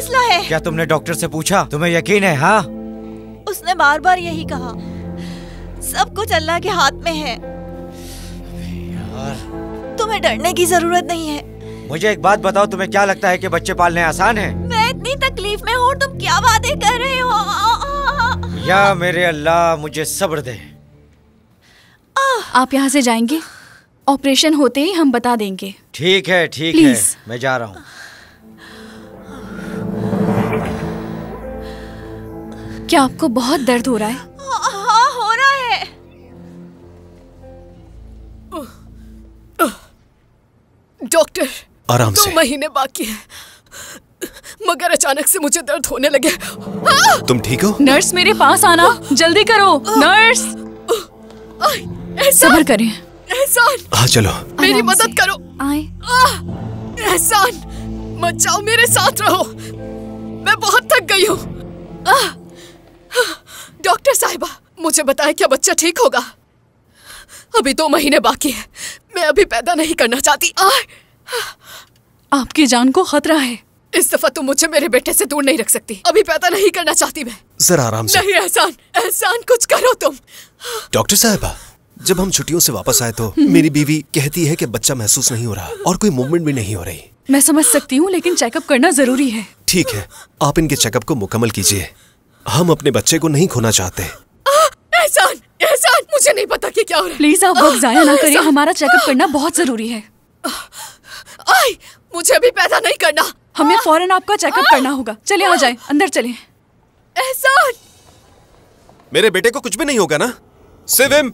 मसला है? क्या तुमने डॉक्टर से पूछा? तुम्हें यकीन है? हाँ, उसने बार बार यही कहा। सब कुछ अल्लाह के हाथ में है। यार, तुम्हें डरने की जरूरत नहीं है। मुझे एक बात बताओ, तुम्हें क्या लगता है कि बच्चे पालने आसान है? मैं इतनी तकलीफ में हूँ, तुम क्या बातें कर रहे हो? या मेरे अल्लाह मुझे सब्र दे। आप यहाँ से जाएंगे? ऑपरेशन होते ही हम बता देंगे। ठीक है, ठीक है, मैं जा रहा हूँ। क्या आपको बहुत दर्द हो रहा है? हाँ, हो रहा है। डॉक्टर, आराम से। 2 महीने बाकी है, मगर अचानक से मुझे दर्द होने लगे। तुम ठीक हो? नर्स मेरे पास आना, जल्दी करो। नर्स, सब्र करें। एहसान, हाँ चलो, मेरी मदद करो। आए। एहसान, मत जाओ, मेरे साथ रहो, मैं बहुत थक गई हूँ। डॉक्टर साहिबा, मुझे बताएं, क्या बच्चा ठीक होगा? अभी 2 महीने बाकी है, मैं अभी पैदा नहीं करना चाहती। आपकी जान को खतरा है। इस दफा तुम मुझे मेरे बेटे से दूर नहीं रख सकती। अभी पैदा नहीं करना चाहती मैं। जरा आराम से। नहीं एहसान, एहसान कुछ करो तुम। डॉक्टर साहिबा, जब हम छुट्टियों से वापस आए तो मेरी बीवी कहती है कि बच्चा महसूस नहीं हो रहा और कोई मूवमेंट भी नहीं हो रही। मैं समझ सकती हूँ, लेकिन चेकअप करना जरूरी है। ठीक है, आप इनके चेकअप को मुकम्मल कीजिए। हम अपने बच्चे को नहीं खोना चाहते। एहसान, एहसान, मुझे नहीं पता कि क्या हो रहा है। प्लीज आप वक्त जाया ना करिए, हमारा चेकअप करना बहुत जरूरी है। आई, मुझे अभी पैदा नहीं करना। हमें फौरन आपका चेकअप करना होगा। चले आ जाए, अंदर चले। एहसान, मेरे बेटे को कुछ भी नहीं होगा ना? सिविम,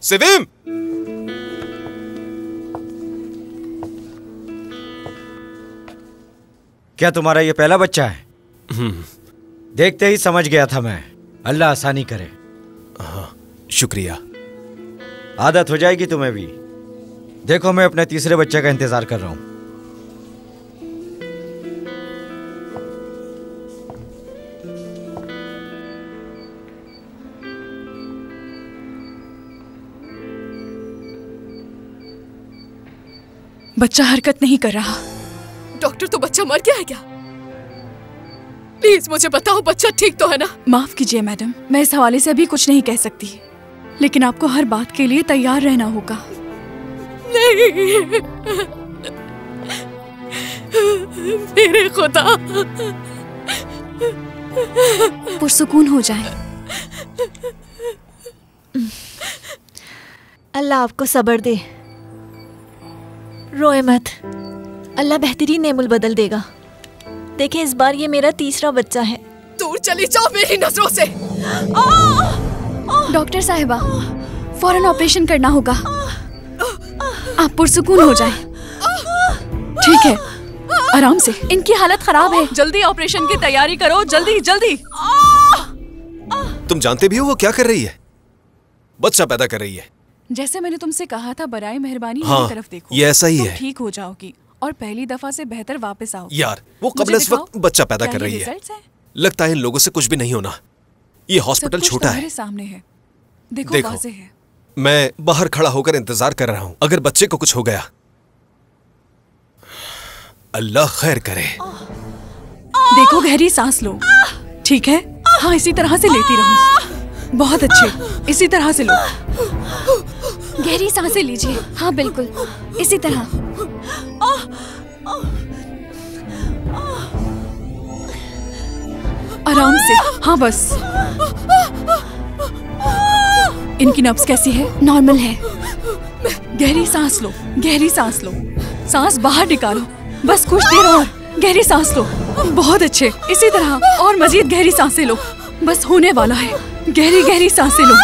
सिविम। क्या तुम्हारा ये पहला बच्चा है? देखते ही समझ गया था मैं। अल्लाह आसानी करे। हाँ, शुक्रिया। आदत हो जाएगी तुम्हें भी। देखो, मैं अपने तीसरे बच्चे का इंतजार कर रहा हूं। बच्चा हरकत नहीं कर रहा। डॉक्टर, तो बच्चा मर गया है क्या? प्लीज मुझे बताओ, बच्चा ठीक तो है ना? माफ कीजिए मैडम, मैं इस हवाले से अभी कुछ नहीं कह सकती, लेकिन आपको हर बात के लिए तैयार रहना होगा। नहीं, मेरे खुदा। पुरसुकून हो जाए। अल्लाह आपको सब्र दे। रोए मत, अल्लाह बेहतरीन नेमुल बदल देगा। देखें, इस बार ये मेरा तीसरा बच्चा है। दूर चली जाओ मेरी नजरों से। डॉक्टर साहिबा, फौरन ऑपरेशन करना होगा। आप पुरसुकून हो जाएं। ठीक है, आराम से। इनकी हालत खराब है, जल्दी ऑपरेशन की तैयारी करो, जल्दी जल्दी। तुम जानते भी हो वो क्या कर रही है? बच्चा पैदा कर रही है। जैसे मैंने तुमसे कहा था, बराए मेहरबानी हाँ, मेरी तरफ देखो। ये ऐसा ही है। ठीक हो जाओगी और पहली दफा से बेहतर वापस आओ। यार, वो कबल इस वक्त बच्चा पैदा कर रही है। लगता है इन लोगों से कुछ भी नहीं होना। ये हॉस्पिटल छोटा है। सामने है, देखो वाज़ेह है। मैं बाहर खड़ा होकर इंतजार कर रहा हूँ। अगर बच्चे को कुछ हो गया, अल्लाह खैर करे। देखो, गहरी सांस लो। ठीक है? हाँ, इसी तरह से लेती रहो। बहुत अच्छे, इसी तरह से लो। गहरी सांसें लीजिए। हाँ बिल्कुल, इसी तरह। आराम से। हाँ बस। इनकी नब्ज कैसी है? नॉर्मल है। गहरी सांस लो, गहरी सांस लो। सांस बाहर निकालो। बस कुछ देर और। गहरी सांस लो। बहुत अच्छे, इसी तरह। और मजीद गहरी सांसें लो। बस होने वाला है। गहरी गहरी सांसें लो।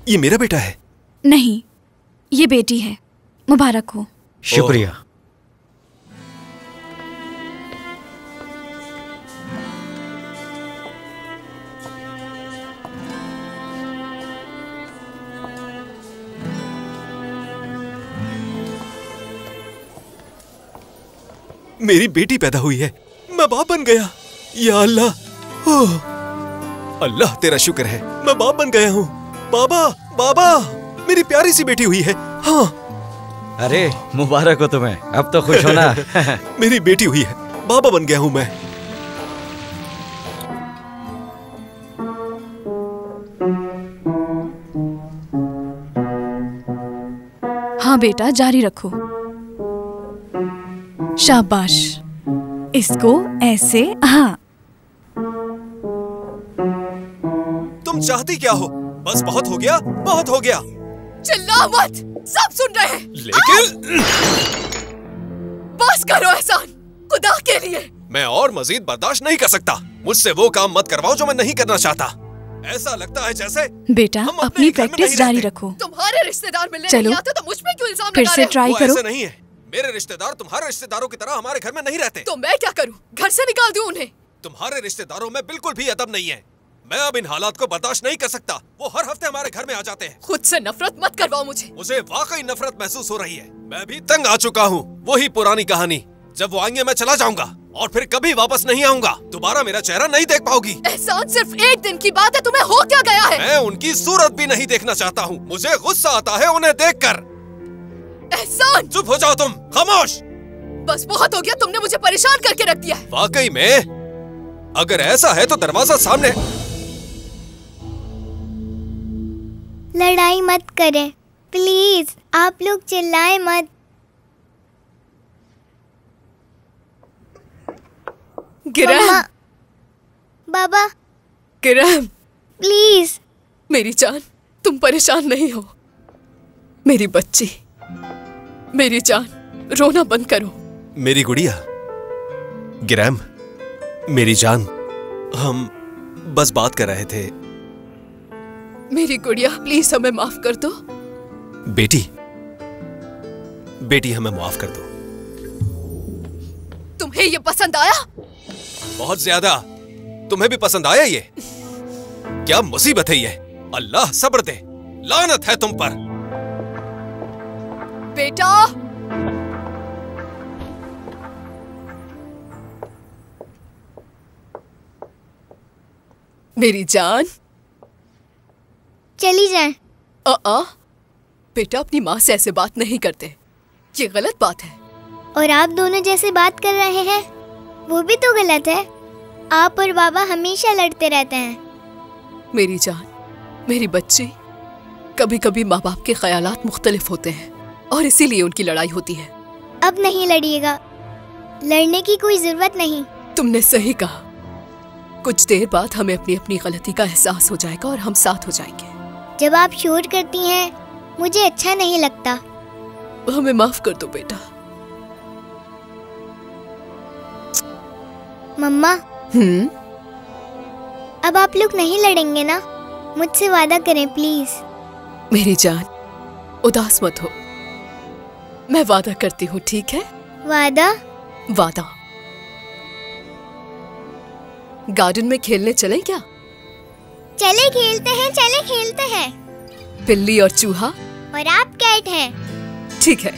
ये मेरा बेटा है? नहीं, ये बेटी है। मुबारक हो। शुक्रिया। मेरी बेटी पैदा हुई है, मैं बाप बन गया। या अल्लाह, ओह अल्लाह तेरा शुक्र है, मैं बाप बन गया हूँ। बाबा, बाबा, मेरी प्यारी सी बेटी हुई है। हाँ, अरे मुबारक हो तुम्हें, अब तो खुश हो ना। मेरी बेटी हुई है, बाबा बन गया हूं मैं। हाँ बेटा, जारी रखो। शाबाश, इसको ऐसे। हाँ, तुम चाहती क्या हो? बस बहुत हो गया, बहुत हो गया। चिल्ला मत, सब सुन रहे हैं। लेकिन बस करो एहसान, खुदा के लिए। मैं और मजीद बर्दाश्त नहीं कर सकता। मुझसे वो काम मत करवाओ जो मैं नहीं करना चाहता। ऐसा लगता है जैसे बेटा अपनी प्रैक्टिस जारी रखो। तुम्हारे रिश्तेदार मिलने चलो, नहीं आते तो मुझ पे क्यों इल्जाम फिर लगा से रहे हो? ट्राई वो करो। ऐसे नहीं है। मेरे रिश्तेदार तुम्हारे रिश्तेदारों की तरह हमारे घर में नहीं रहते। तो मैं क्या करूं? घर से निकाल दूं उन्हें? तुम्हारे रिश्तेदारों में बिल्कुल भी अदब नहीं है। मैं अब इन हालात को बर्दाश्त नहीं कर सकता। वो हर हफ्ते हमारे घर में आ जाते हैं। खुद से नफरत मत करवाओ मुझे। मुझे वाकई नफरत महसूस हो रही है। मैं भी तंग आ चुका हूँ। वही पुरानी कहानी, जब वो आएंगे मैं चला जाऊंगा और फिर कभी वापस नहीं आऊंगा। दोबारा मेरा चेहरा नहीं देख पाओगी। एहसान, सिर्फ एक दिन की बात है, तुम्हें हो क्या गया है? मैं उनकी सूरत भी नहीं देखना चाहता हूँ। मुझे गुस्सा आता है उन्हें देखकर। एहसान, चुप हो जाओ तुम, खामोश। बस बहुत हो गया, तुमने मुझे परेशान करके रख दिया है। वाकई में अगर ऐसा है तो दरवाजा सामने। लड़ाई मत करें प्लीज, आप लोग चिल्लाएं मत। गिरह, मम्मा, बाबा, गिरह, प्लीज। मेरी जान, तुम परेशान नहीं हो। मेरी बच्ची, मेरी जान, रोना बंद करो। मेरी गुड़िया, गिरैम, मेरी जान, हम बस बात कर रहे थे। मेरी गुड़िया, प्लीज हमें माफ कर दो। बेटी, बेटी हमें माफ कर दो। तुम्हें ये पसंद आया? बहुत ज्यादा। तुम्हें भी पसंद आया ये? क्या मुसीबत है ये। अल्लाह सब्र दे। लानत है तुम पर। बेटा, मेरी जान। चली जाएं। बेटा, अपनी माँ से ऐसे बात नहीं करते, ये गलत बात है। और आप दोनों जैसे बात कर रहे हैं वो भी तो गलत है। आप और बाबा हमेशा लड़ते रहते हैं। मेरी जान, मेरी बच्ची, कभी कभी माँ बाप के ख्यालात मुख्तलिफ होते हैं और इसीलिए उनकी लड़ाई होती है। अब नहीं लड़िएगा, लड़ने की कोई जरूरत नहीं। तुमने सही कहा। कुछ देर बाद हमें अपनी अपनी गलती का एहसास हो जाएगा और हम साथ हो जाएंगे। जब आप शोर करती हैं मुझे अच्छा नहीं लगता। हमें माफ कर दो बेटा। मम्मा, अब आप लोग नहीं लड़ेंगे ना? मुझसे वादा करें प्लीज। मेरी जान, उदास मत हो। मैं वादा करती हूँ, ठीक है? वादा? वादा। गार्डन में खेलने चलें क्या? चले खेलते हैं, चले खेलते हैं। बिल्ली और चूहा और आप कैट हैं। ठीक है।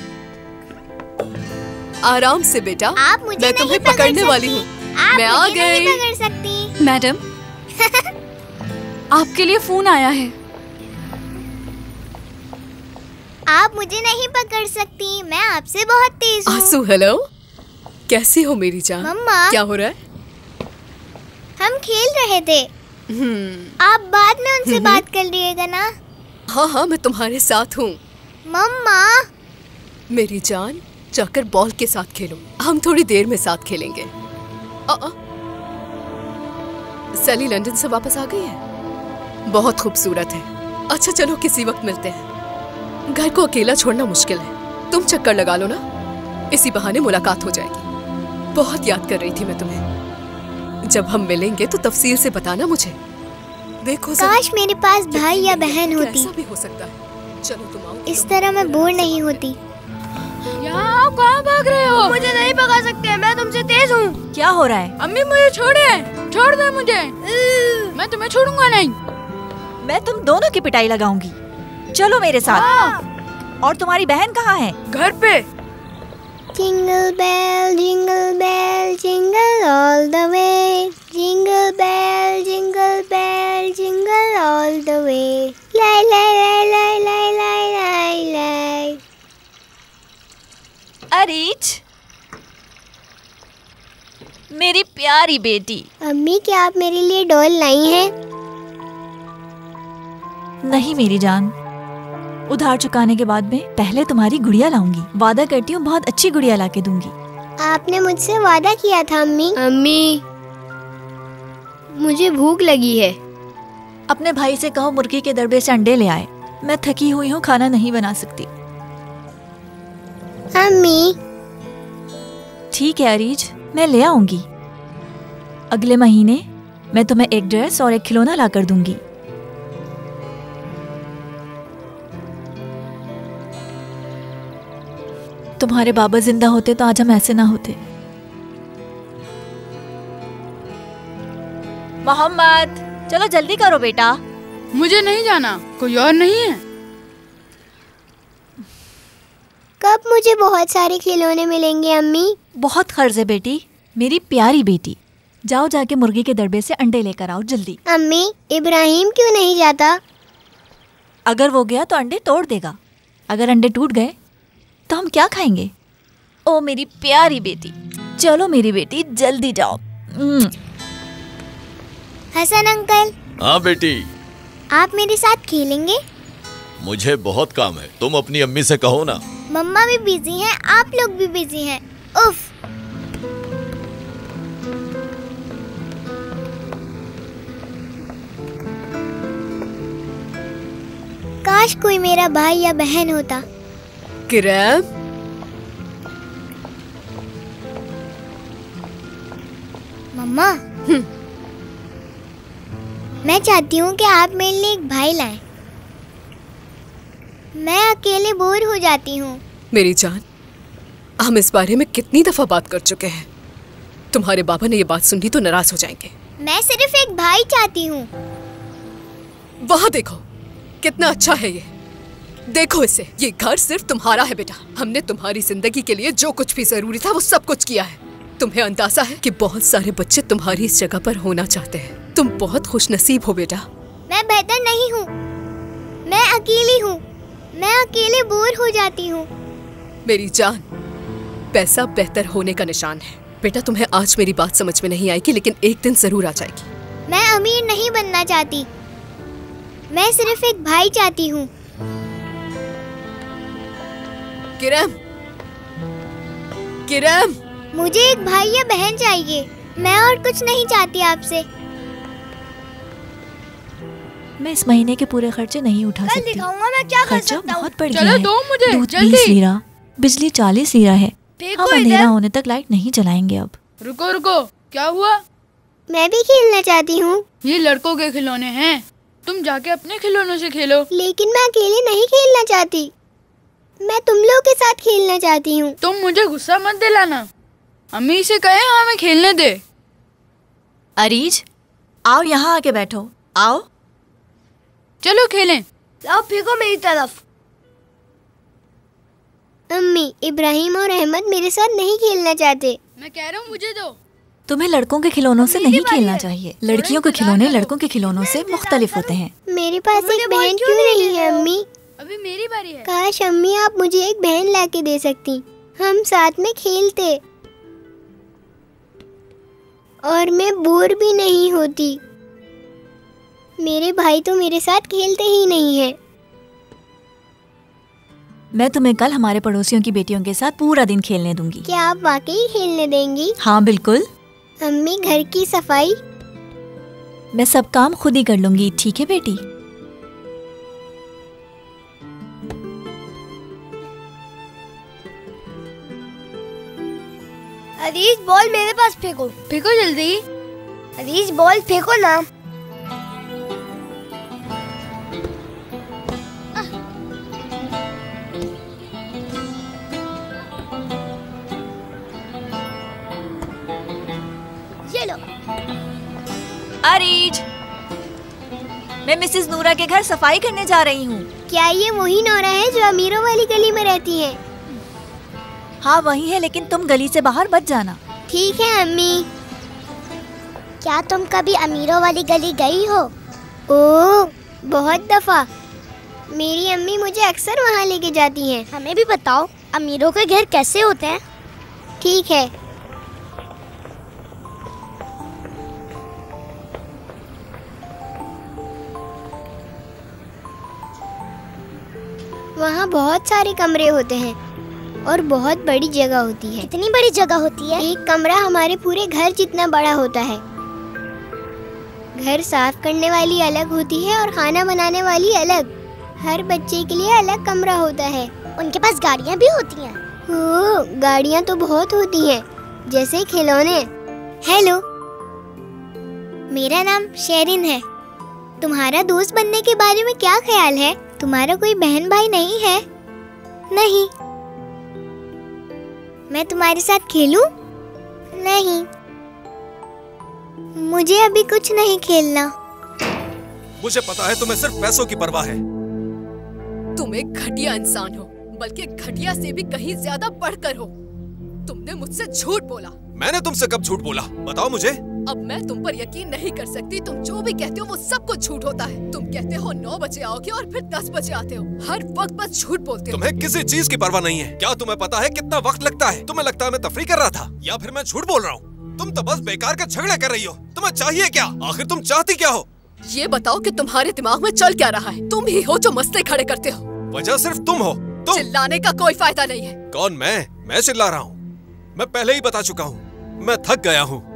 आराम से बेटा, आप मुझे मैं नहीं तुम्हें पकड़ पकड़ने सकती। वाली हूँ। आप मैं आ मुझे नहीं गई। पकड़ सकती। मैडम, आपके लिए फोन आया है। आप मुझे नहीं पकड़ सकती, मैं आपसे बहुत तेज हूँ। आंसू, हेलो, कैसी हो मेरी जान? मम्मा, क्या हो रहा है? हम खेल रहे थे। आप बाद में उनसे बात कर लिएगा ना? हाँ हाँ, मैं तुम्हारे साथ हूँ। मम्मा, मेरी जान, जाकर बॉल के साथ खेलो। हम थोड़ी देर में साथ खेलेंगे। सैली लंदन से वापस आ गई है। बहुत खूबसूरत है। अच्छा चलो, किसी वक्त मिलते हैं। घर को अकेला छोड़ना मुश्किल है। तुम चक्कर लगा लो ना, इसी बहाने मुलाकात हो जाएगी। बहुत याद कर रही थी मैं तुम्हें। जब हम मिलेंगे तो तफसील से बताना मुझे। देखो काश मेरे पास भाई या बहन होती। ऐसा भी हो सकता है। चलो तुम आओ। इस तरह मैं बोर नहीं होती। यहाँ कहाँ भाग रहे हो? मुझे नहीं पकड़ सकते, मैं तुमसे तेज हूँ। क्या हो रहा है? अम्मी मुझे छोड़े, छोड़ दे मुझे। मैं तुम्हें छोड़ूंगा नहीं। मैं तुम दोनों की पिटाई लगाऊंगी। चलो मेरे साथ। और तुम्हारी बहन कहाँ है? घर पे। Jingle bell jingle all the way. Jingle bell jingle all the way. लाई लाई लाई लाई लाई लाई लाई लाई। प्यारी बेटी। अम्मी, क्या आप मेरे लिए डॉल लाई हैं? नहीं मेरी जान, उधार चुकाने के बाद में पहले तुम्हारी गुड़िया लाऊंगी। वादा करती हूँ बहुत अच्छी गुड़िया ला के दूंगी। आपने मुझसे वादा किया था अम्मी। अम्मी, मुझे भूख लगी है। अपने भाई से कहो मुर्गी के दड़बे से अंडे ले आए। मैं थकी हुई हूँ, खाना नहीं बना सकती। अम्मी। ठीक है अरीज, मैं ले आऊंगी। अगले महीने मैं तुम्हें एक ड्रेस और एक खिलौना ला कर दूंगी। तुम्हारे बाबा जिंदा होते तो आज हम ऐसे ना होते। मोहम्मद, चलो जल्दी करो बेटा। मुझे नहीं जाना, कोई और नहीं है? कब मुझे बहुत सारे खिलौने मिलेंगे अम्मी? बहुत खर्च है बेटी, मेरी प्यारी बेटी। जाओ जाके मुर्गी के दड़बे से अंडे लेकर आओ जल्दी। अम्मी, इब्राहिम क्यों नहीं जाता? अगर वो गया तो अंडे तोड़ देगा। अगर अंडे टूट गए तो हम क्या खाएंगे? ओ मेरी प्यारी बेटी, चलो मेरी बेटी जल्दी जाओ। हसन अंकल। हाँ बेटी। आप मेरे साथ खेलेंगे? मुझे बहुत काम है, तुम अपनी अम्मी से कहो ना। मम्मा भी बिजी हैं, आप लोग भी बिजी हैं। उफ। काश कोई मेरा भाई या बहन होता। किरम, मम्मा, मैं चाहती हूँ कि आप मेरे लिए एक भाई लाएं। मैं अकेले बोर हो जाती हूँ। मेरी जान, हम इस बारे में कितनी दफा बात कर चुके हैं। तुम्हारे बाबा ने ये बात सुनी तो नाराज हो जाएंगे। मैं सिर्फ एक भाई चाहती हूँ। वहाँ देखो, कितना अच्छा है ये। देखो इसे, ये घर सिर्फ तुम्हारा है बेटा। हमने तुम्हारी जिंदगी के लिए जो कुछ भी जरूरी था वो सब कुछ किया है। तुम्हें अंदाजा है कि बहुत सारे बच्चे तुम्हारी इस जगह पर होना चाहते हैं। तुम बहुत खुशनसीब हो बेटा। मैं बेहतर नहीं हूँ, मैं अकेली हूँ। मैं अकेले बोर हो जाती हूँ। मेरी जान, पैसा बेहतर होने का निशान है बेटा। तुम्हें आज मेरी बात समझ में नहीं आएगी, लेकिन एक दिन जरूर आ जाएगी। मैं अमीर नहीं बनना चाहती, मैं सिर्फ एक भाई चाहती हूँ। किरम, किरम, मुझे एक भाई या बहन चाहिए। मैं और कुछ नहीं चाहती आपसे। मैं इस महीने के पूरे खर्चे नहीं उठा सकती। दिखाऊंगा मैं क्या कर खर्चा सकता हूँ। बहुत बढ़ चलो गया है। दो मुझे, दूध जल्दी। 20 लीरा, बिजली 40 लीरा है। फेंको हम अंधेरा इधर। होने तक लाइट नहीं जलाएंगे अब। रुको रुको, क्या हुआ? मैं भी खेलना चाहती हूँ। ये लड़कों के खिलौने हैं, तुम जाके अपने खिलौनों से खेलो। लेकिन मैं अकेले नहीं खेलना चाहती, मैं तुम लोग के साथ खेलना चाहती हूँ। तुम मुझे गुस्सा मत दिलाना। अम्मी से कहे हमें खेलने दे। अरीज, आओ यहाँ आके बैठो। आओ। चलो खेलें। लाओ, फेंको मेरी तरफ। अम्मी, इब्राहिम और अहमद मेरे साथ नहीं खेलना चाहते। मैं कह रहा हूँ मुझे दो। तुम्हें लड़कों के खिलौनों से नहीं खेलना चाहिए। लड़कियों के खिलौने लड़कों के खिलौनों से मुख्तलिफ होते हैं। मेरे पास एक बहन क्यों नहीं है अम्मी? अभी मेरी बारी है। काश अम्मी आप मुझे एक बहन लाके दे सकती, हम साथ में खेलते और मैं बोर भी नहीं होती। मेरे भाई तो मेरे साथ खेलते ही नहीं है। मैं तुम्हें कल हमारे पड़ोसियों की बेटियों के साथ पूरा दिन खेलने दूंगी। क्या आप वाकई खेलने देंगी? हाँ बिल्कुल। अम्मी, घर की सफाई? मैं सब काम खुद ही कर लूंगी, ठीक है बेटी? अरीज, बॉल मेरे पास फेंको। फेंको जल्दी। अरीज, बॉल फेंको ना। ये लो। अरीज, मैं मिसेस नूरा के घर सफाई करने जा रही हूँ। क्या ये वही नौरा है जो अमीरों वाली गली में रहती है? हाँ वही है, लेकिन तुम गली से बाहर मत जाना। ठीक है अम्मी। क्या तुम कभी अमीरों वाली गली गई हो? ओह, बहुत दफा। मेरी अम्मी मुझे अक्सर वहाँ लेके जाती हैं। हमें भी बताओ, अमीरों के घर कैसे होते हैं? ठीक है। वहाँ बहुत सारे कमरे होते हैं और बहुत बड़ी जगह होती है। कितनी बड़ी जगह होती है? एक कमरा हमारे पूरे घर जितना बड़ा होता है। घर साफ करने वाली अलग होती है और खाना बनाने वाली अलग। हर बच्चे के लिए अलग कमरा होता है। उनके पास गाड़ियाँ भी होती हैं? गाड़ियाँ तो बहुत होती हैं, जैसे खिलौने। हेलो, मेरा नाम शेरिन है। तुम्हारा दोस्त बनने के बारे में क्या ख्याल है? तुम्हारा कोई बहन भाई नहीं है? नहीं। मैं तुम्हारे साथ खेलूं? नहीं, मुझे अभी कुछ नहीं खेलना। मुझे पता है तुम्हें सिर्फ पैसों की परवाह है। तुम एक घटिया इंसान हो, बल्कि घटिया से भी कहीं ज्यादा बढ़कर हो। तुमने मुझसे झूठ बोला। मैंने तुमसे कब झूठ बोला? बताओ मुझे। अब मैं तुम पर यकीन नहीं कर सकती। तुम जो भी कहते हो वो सब कुछ झूठ होता है। तुम कहते हो 9 बजे आओगे और फिर 10 बजे आते हो। हर वक्त बस झूठ बोलते हो। तुम्हें किसी चीज की परवाह नहीं है। क्या तुम्हें पता है कितना वक्त लगता है? तुम्हें लगता है मैं तफरी कर रहा था, या फिर मैं झूठ बोल रहा हूँ? तुम तो बस बेकार के झगड़े कर रही हो। तुम्हें चाहिए क्या? आखिर तुम चाहती क्या हो? ये बताओ कि तुम्हारे दिमाग में चल क्या रहा है? तुम ही हो जो मसले खड़े करते हो। वजह सिर्फ तुम हो। तुम। चिल्लाने का कोई फायदा नहीं है। कौन? मैं चिल्ला रहा हूँ? मैं पहले ही बता चुका हूँ, मैं थक गया हूँ।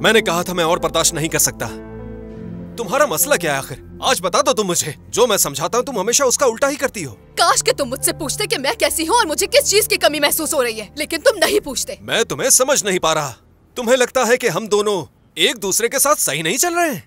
मैंने कहा था मैं और बर्दाश्त नहीं कर सकता। तुम्हारा मसला क्या है आखिर? आज बता दो तुम मुझे। जो मैं समझाता हूँ तुम हमेशा उसका उल्टा ही करती हो। काश कि तुम मुझसे पूछते कि मैं कैसी हूँ और मुझे किस चीज की कमी महसूस हो रही है, लेकिन तुम नहीं पूछते। मैं तुम्हें समझ नहीं पा रहा। तुम्हें लगता है कि हम दोनों एक दूसरे के साथ सही नहीं चल रहे हैं?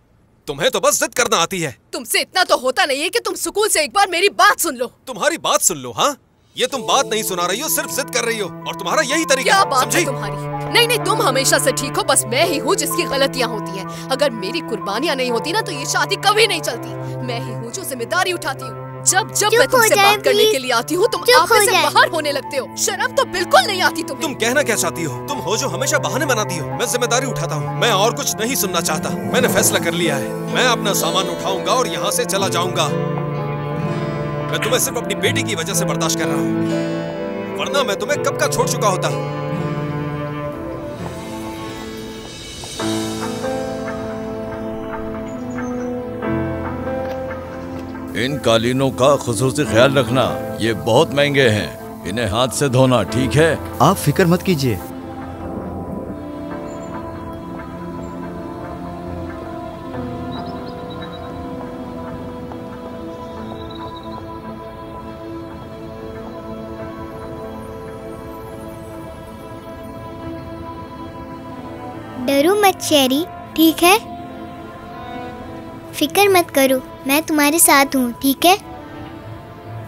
तुम्हें तो बस जिद करना आती है। तुमसे इतना तो होता नहीं है कि तुम सुकून से एक बार मेरी बात सुन लो। तुम्हारी बात सुन लो? हाँ, ये तुम बात नहीं सुना रही हो, सिर्फ जिद कर रही हो, और तुम्हारा यही तरीका। क्या बात है तुम्हारी? नहीं, तुम हमेशा से ठीक हो, बस मैं ही हूँ जिसकी गलतियाँ होती हैं। अगर मेरी कुर्बानियाँ नहीं होती ना तो ये शादी कभी नहीं चलती। मैं ही हूँ जो जिम्मेदारी उठाती हूँ। जब मैं तुमसे बात करने के लिए आती हूँ तुम आपे से बाहर होने लगते हो। शर्म तो बिल्कुल नहीं आती तुम्हें। तुम कहना क्या चाहती हो? तुम हो जो हमेशा बहाने बनाती हो। मैं जिम्मेदारी उठाता हूँ, मैं और कुछ नहीं सुनना चाहता। मैंने फैसला कर लिया है, मैं अपना सामान उठाऊंगा और यहाँ से चला जाऊंगा। मैं तुम्हें सिर्फ अपनी बेटी की वजह से बर्दाश्त कर रहा हूँ, वरना मैं तुम्हें कब का छोड़ चुका होता। इन कालीनों का खुसूसी ख्याल रखना, ये बहुत महंगे हैं। इन्हें हाथ से धोना, ठीक है? आप फिक्र मत कीजिए। डरो मत शेरी, ठीक है? फिक्र मत करो, मैं तुम्हारे साथ हूँ, ठीक है?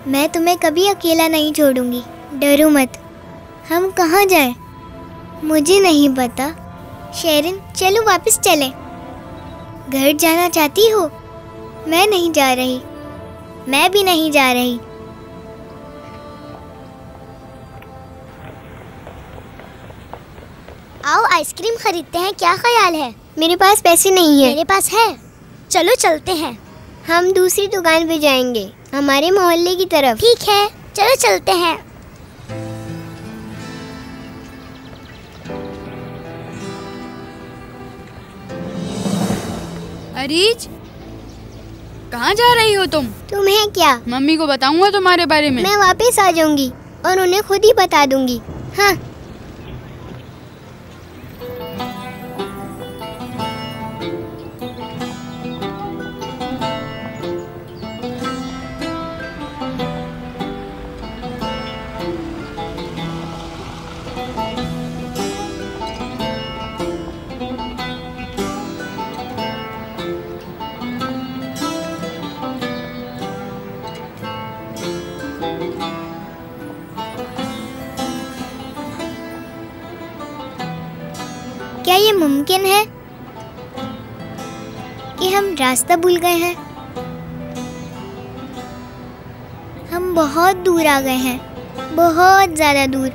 मैं तुम्हें कभी अकेला नहीं छोड़ूंगी। डरो मत। हम कहाँ जाएं? मुझे नहीं पता। शेरिन, चलो वापस चलें। घर जाना चाहती हो? मैं नहीं जा रही। मैं भी नहीं जा रही। आओ आइसक्रीम खरीदते हैं, क्या ख्याल है? मेरे पास पैसे नहीं है। मेरे पास है, चलो चलते हैं। हम दूसरी दुकान पे जाएंगे, हमारे मोहल्ले की तरफ। ठीक है, चलो चलते हैं। अरीज, कहाँ जा रही हो तुम? तुम्हें क्या? मम्मी को बताऊंगा तुम्हारे बारे में। मैं वापस आ जाऊंगी और उन्हें खुद ही बता दूंगी। हाँ। क्या ये मुमकिन है कि हम रास्ता भूल गए हैं? हम बहुत दूर आ गए हैं, बहुत ज़्यादा दूर।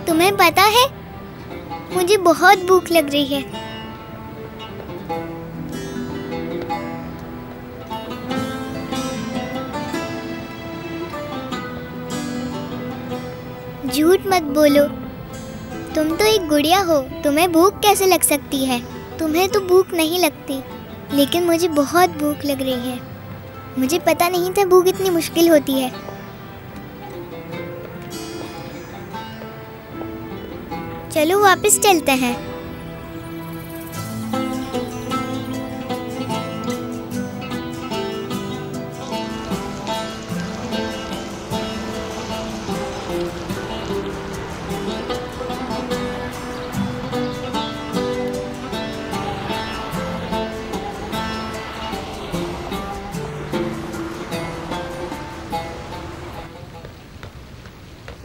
तुम्हें पता है, मुझे बहुत भूख लग रही है। झूठ मत बोलो, तुम तो एक गुड़िया हो, तुम्हें भूख कैसे लग सकती है? तुम्हें तो भूख नहीं लगती, लेकिन मुझे बहुत भूख लग रही है। मुझे पता नहीं था भूख इतनी मुश्किल होती है। चलो वापस चलते हैं।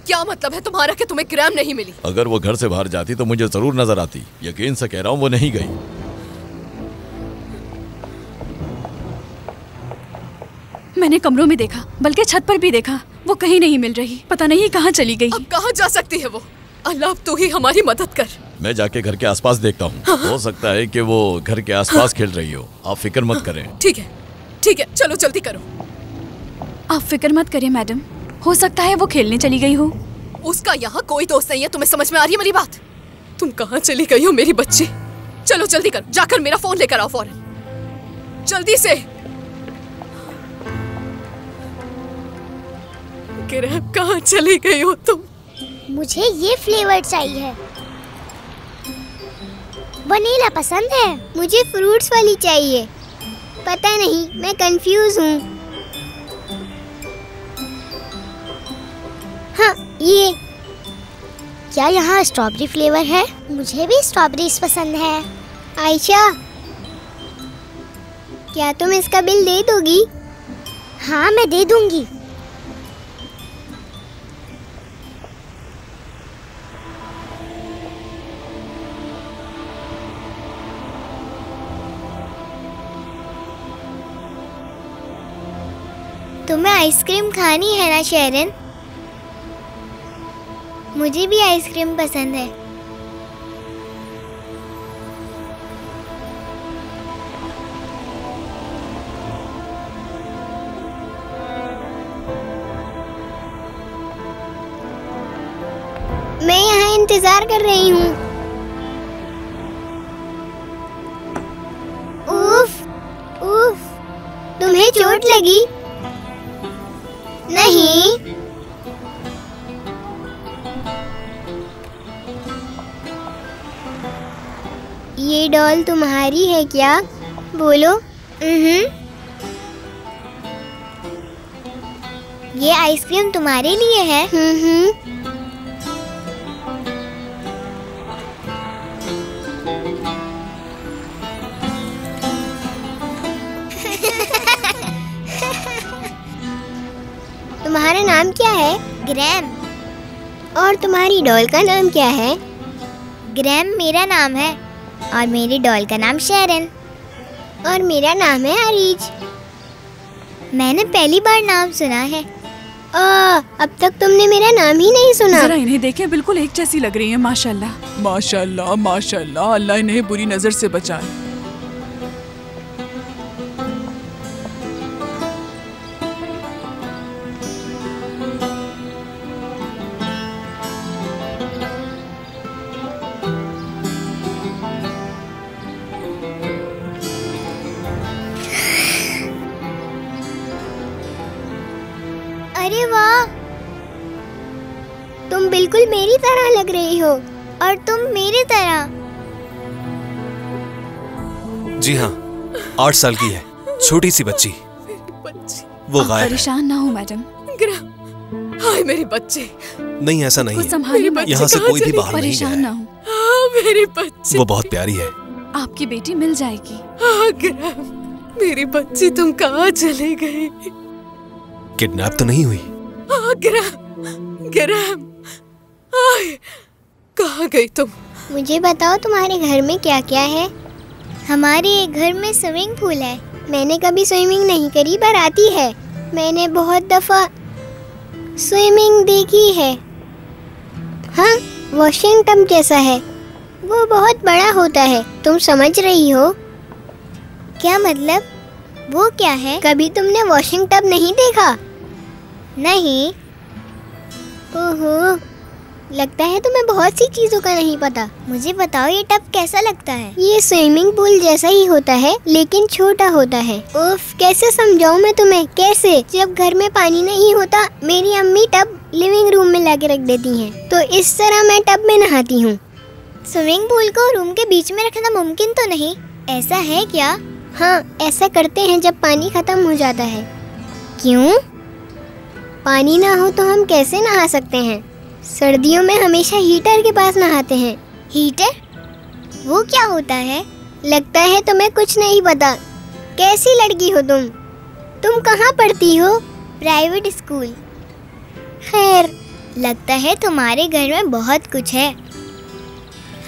क्या मतलब है तुम्हारा कि तुम्हें ग्रैम नहीं मिली? अगर वो घर से बाहर जाती तो मुझे जरूर नजर आती। यकीन से कह रहा हूँ वो नहीं गई। मैंने कमरों में देखा, बल्कि छत पर भी देखा, वो कहीं नहीं मिल रही। पता नहीं कहाँ चली गई। अब कहाँ जा सकती है वो? अल्लाह अब तू ही हमारी मदद कर। मैं जाके घर के आसपास देखता हूँ। हो सकता है कि वो घर के आसपास खेल रही हो। आप फिक्र मत करें। ठीक है, ठीक है, चलो जल्दी करो। आप फिक्र मत करिए मैडम, हो सकता है वो खेलने चली गई हो। उसका यहाँ कोई दोस्त नहीं है। तुम्हें समझ में आ रही है मेरी बात? तुम कहाँ चली गई हो मेरी बच्ची? चलो जल्दी कर, जाकर मेरा फोन लेकर आओ फौरन, जल्दी से। ग्रैम कहाँ चली गई हो तुम? मुझे ये फ्लेवर चाहिए। वनीला पसंद है। मुझे फ्रूट्स वाली चाहिए। पता नहीं, मैं कंफ्यूज हूँ। हाँ, ये क्या यहाँ स्ट्रॉबेरी फ्लेवर है? मुझे भी स्ट्रॉबेरीज पसंद है। आयशा, क्या तुम इसका बिल दे दोगी? हाँ, मैं दे दूंगी। तुम्हें आइसक्रीम खानी है ना शेरन? मुझे भी आइसक्रीम पसंद है। मैं यहाँ इंतजार कर रही हूँ। उफ, उफ, तुम्हें चोट लगी? नहीं। ये डॉल तुम्हारी है क्या? बोलो। ये आइसक्रीम तुम्हारे लिए है। तुम्हारा नाम क्या है? ग्रैम। और तुम्हारी डॉल का नाम क्या है? ग्रैम मेरा नाम है और मेरी डॉल का नाम शेरन और मेरा नाम है अरीज। मैंने पहली बार नाम सुना है। अब तक तुमने मेरा नाम ही नहीं सुना। जरा इन्हें देखें, बिल्कुल एक जैसी लग रही है। माशाल्लाह माशाल्लाह माशाल्लाह, अल्लाह इन्हें बुरी नजर से बचाए। अरे वाह, तुम बिल्कुल मेरी तरह लग रही हो और तुम मेरी तरह। जी हाँ, 8 साल की है, छोटी सी बच्ची। वो गायब है। परेशान ना हो मैडम। हाय मेरी बच्ची। नहीं, ऐसा नहीं है। संभालिए, यहाँ से कोई भी बाहर नहीं गया परेशान है। ना हो। मेरी बच्ची। वो बहुत प्यारी है। आपकी बेटी मिल जाएगी। ग्रैम, मेरी बच्ची तुम कहाँ चली गई? किडनैप तो नहीं हुई? ग्रैम, ग्रैम, कहाँ गई तुम? मुझे बताओ तुम्हारे घर में क्या क्या है? हमारे घर में स्विमिंग पूल है। मैंने कभी स्विमिंग नहीं करी पर आती है। मैंने बहुत दफा स्विमिंग देखी है। हाँ, वॉशिंग टब जैसा है। वो बहुत बड़ा होता है। तुम समझ रही हो? क्या मतलब? वो क्या है? कभी तुमने वॉशिंग टब नहीं देखा? नहीं। ओहो, लगता है तुम्हें बहुत सी चीजों का नहीं पता। मुझे बताओ ये टब कैसा लगता है? ये स्विमिंग पूल जैसा ही होता है लेकिन छोटा होता है। उफ, कैसे समझाऊं मैं तुम्हें? कैसे? जब घर में पानी नहीं होता मेरी अम्मी टब लिविंग रूम में लाके रख देती हैं, तो इस तरह मैं टब में नहाती हूँ। स्विमिंग पूल को रूम के बीच में रखना मुमकिन तो नहीं? ऐसा है क्या? हाँ, ऐसा करते हैं जब पानी खत्म हो जाता है। क्यों? पानी ना हो तो हम कैसे नहा सकते हैं? सर्दियों में हमेशा हीटर के पास नहाते हैं। हीटर? वो क्या होता है? लगता है तुम्हें कुछ नहीं पता। कैसी लड़की हो तुम? तुम कहाँ पढ़ती हो? Private school. खैर, लगता है तुम्हारे घर में बहुत कुछ है।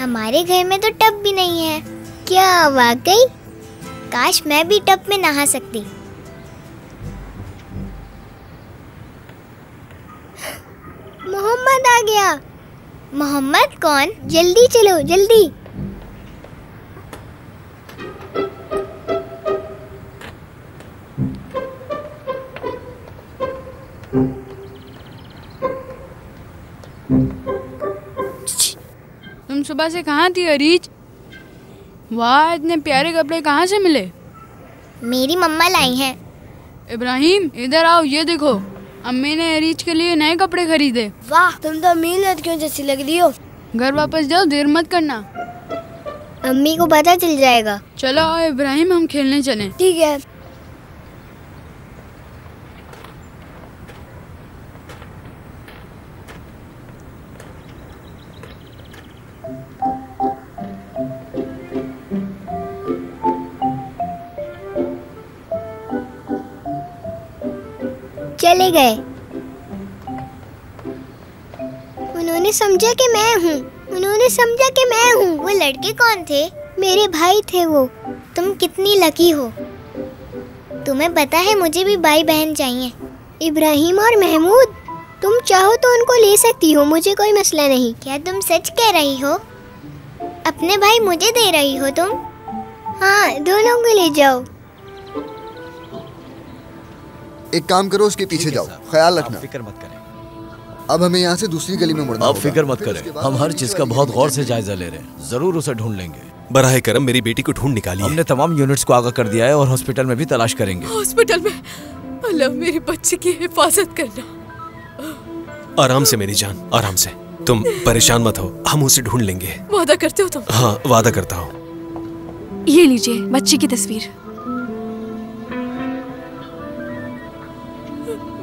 हमारे घर में तो टब भी नहीं है। क्या वाकई? काश मैं भी टब में नहा सकती। मोहम्मद आ गया। मोहम्मद कौन? जल्दी चलो, जल्दी। तुम सुबह से कहाँ थी अरीज? वाह, इतने प्यारे कपड़े कहाँ से मिले? मेरी मम्मा लाई हैं। इब्राहिम, इधर आओ, ये देखो, अम्मी ने अरीज के लिए नए कपड़े खरीदे। वाह, तुम तो अमीर लड़कियों जैसी लग रही हो। घर वापस जाओ, देर मत करना। अम्मी को पता चल जाएगा। चलो आओ इब्राहिम, हम खेलने चलें। ठीक है। चले गए। उन्होंने समझा कि मैं हूँ। उन्होंने समझा कि मैं हूँ। वो लड़के कौन थे? मेरे भाई थे वो। तुम कितनी लकी हो। तुम्हें पता है मुझे भी भाई बहन चाहिए। इब्राहिम और महमूद, तुम चाहो तो उनको ले सकती हो, मुझे कोई मसला नहीं। क्या तुम सच कह रही हो? अपने भाई मुझे दे रही हो तुम? हाँ, दोनों को ले जाओ। एक काम करो, उसके पीछे जाओ, ख्याल रखना। फिक्र मत करें। अब हमें यहाँ से दूसरी गली में मुड़ना आप होगा। फिक्र मत करें, हम हर चीज का बहुत गौर से जायजा ले रहे हैं। जरूर उसे ढूंढ लेंगे। बराहे करम मेरी बेटी को ढूंढ निकालिए। हमने तमाम यूनिट्स को आगाह कर दिया है और हॉस्पिटल में भी तलाश करेंगे। हॉस्पिटल में? अल्लाह मेरे बच्चे की हिफाजत करना। आराम से मेरी जान, आराम से। तुम परेशान मत हो, हम उसे ढूंढ लेंगे। वादा करते हो तुम? हाँ, वादा करता हूँ। ये लीजिए बच्ची की तस्वीर।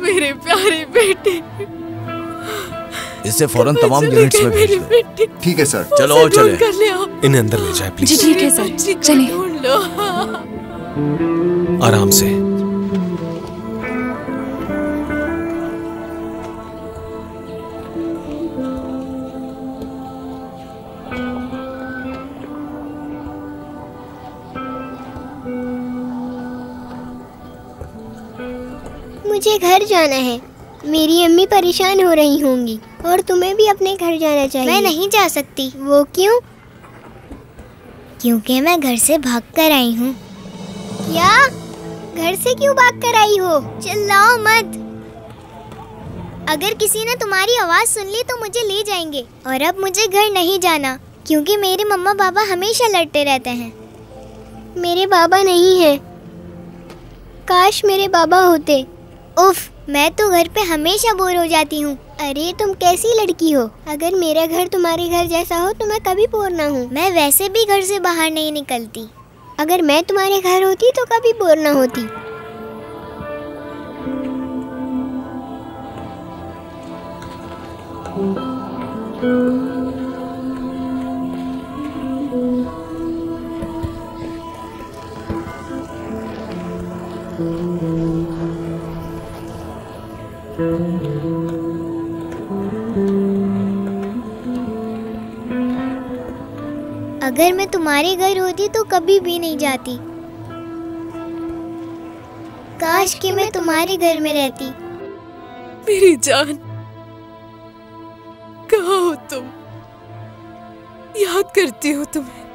मेरे प्यारे बेटे, इसे फौरन तमाम यूनिट्स में भेज दो। ठीक है सर। चलो आओ चले। इन्हें अंदर ले जाए प्लीज। जी ठीक है सर, चलिए। आराम से। मुझे घर जाना है। मेरी अम्मी परेशान हो रही होंगी और तुम्हें भी अपने घर जाना चाहिए। मैं नहीं जा सकती। वो क्यों? क्योंकि मैं घर से भाग कर आई हूँ। क्या? घर से क्यों भाग कर आई हो? चिल्लाओ मत। अगर किसी ने तुम्हारी आवाज सुन ली तो मुझे ले जाएंगे। और अब मुझे घर नहीं जाना क्योंकि मेरे मम्मा पापा हमेशा लड़ते रहते हैं। मेरे बाबा नहीं है। काश मेरे बाबा होते। उफ, मैं तो घर पे हमेशा बोर हो जाती हूँ। अरे तुम कैसी लड़की हो? अगर मेरा घर तुम्हारे घर जैसा हो तो मैं कभी बोर ना हूँ। मैं वैसे भी घर से बाहर नहीं निकलती। अगर मैं तुम्हारे घर होती तो कभी बोर ना होती। अगर मैं तुम्हारे घर होती तो कभी भी नहीं जाती। काश कि मैं तुम्हारे घर में रहती। मेरी जान, कहाँ हो तुम? याद करती हूँ तुम्हें,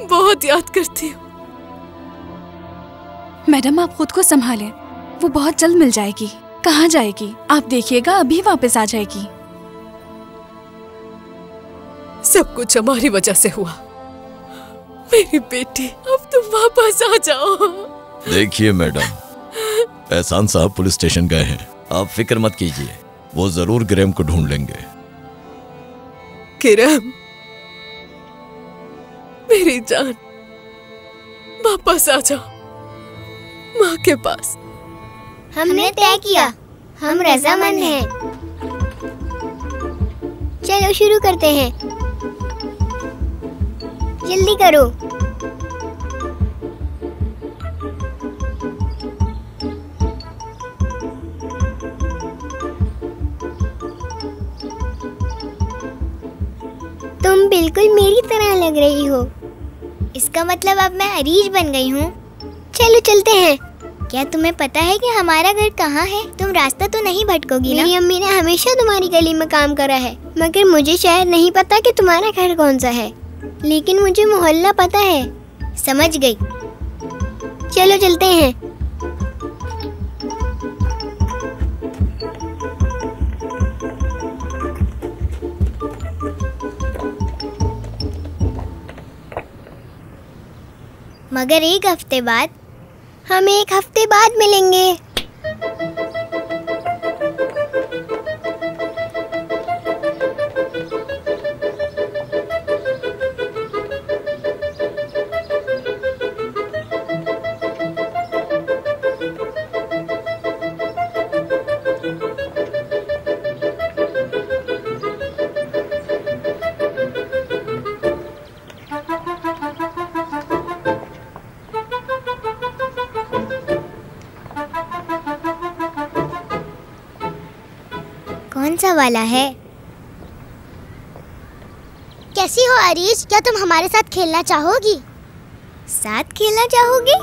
बहुत याद करती हूँ। मैडम आप खुद को संभालें, वो बहुत जल्द मिल जाएगी। कहाँ जाएगी? आप देखिएगा, अभी वापस आ जाएगी। सब कुछ हमारी वजह से हुआ। मेरी बेटी, अब तुम वापस आ जाओ। देखिए मैडम, एहसान साहब पुलिस स्टेशन गए हैं, आप फिक्र मत कीजिए, वो जरूर ग्रेम को ढूंढ लेंगे। किरण, मेरी जान, वापस आ जाओ माँ के पास। हमने तय किया, हम रजामंद हैं। चलो शुरू करते हैं, जल्दी करो। तुम बिल्कुल मेरी तरह लग रही हो। इसका मतलब अब मैं अरीज बन गई हूँ। चलो चलते हैं। क्या तुम्हें पता है कि हमारा घर कहाँ है? तुम रास्ता तो नहीं भटकोगी ना? मेरी अम्मी ने हमेशा तुम्हारी गली में काम करा है, मगर मुझे शायद नहीं पता कि तुम्हारा घर कौन सा है, लेकिन मुझे मोहल्ला पता है। समझ गई। चलो चलते हैं। मगर एक हफ्ते बाद, हम एक हफ्ते बाद मिलेंगे। कौन सा वाला है? कैसी हो अरीज? क्या तुम हमारे साथ खेलना चाहोगी? साथ खेलना चाहोगी?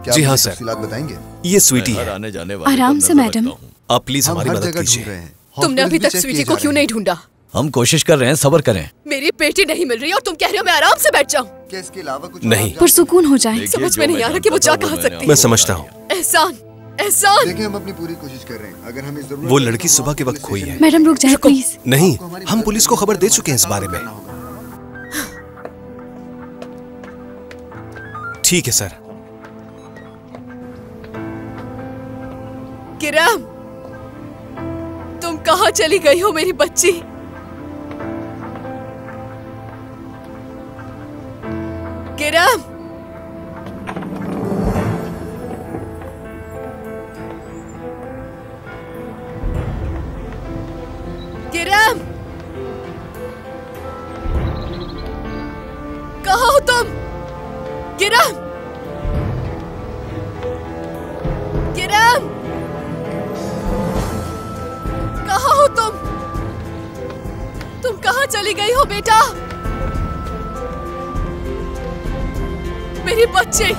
जी हाँ सर, तफसीलात बताएंगे? ये स्वीटी है। आने जाने वाले आराम से मैडम। आप प्लीज हमारी मदद कीजिए। तुमने अभी तक स्वीटी को क्यों नहीं ढूंढा? हम कोशिश कर रहे हैं, सब्र करें। मेरी बेटी नहीं मिल रही और तुम कह रहे हो मैं आराम से बैठ जाऊं? क्या इसके अलावा कुछ नहीं, पुरसुकून हो जाए। समझ में नहीं आ रहा कि वो जा कहाँ सकती। मैं समझता हूँ। एहसान, एहसान। देखिए, हम अपनी पूरी कोशिश कर रहे हैं। अगर हमें जरूरत वो लड़की सुबह के वक्त खोई है। मैडम रुक जाए प्लीज। नहीं, हम पुलिस को खबर दे चुके हैं इस बारे में। ठीक है सर। किरण, तुम कहाँ चली गई हो मेरी बच्ची? किरण, किरण, कहाँ हो तुम? किरण, किरण, कहाँ हो तुम? तुम कहाँ चली गई हो बेटा? मेरी बच्ची।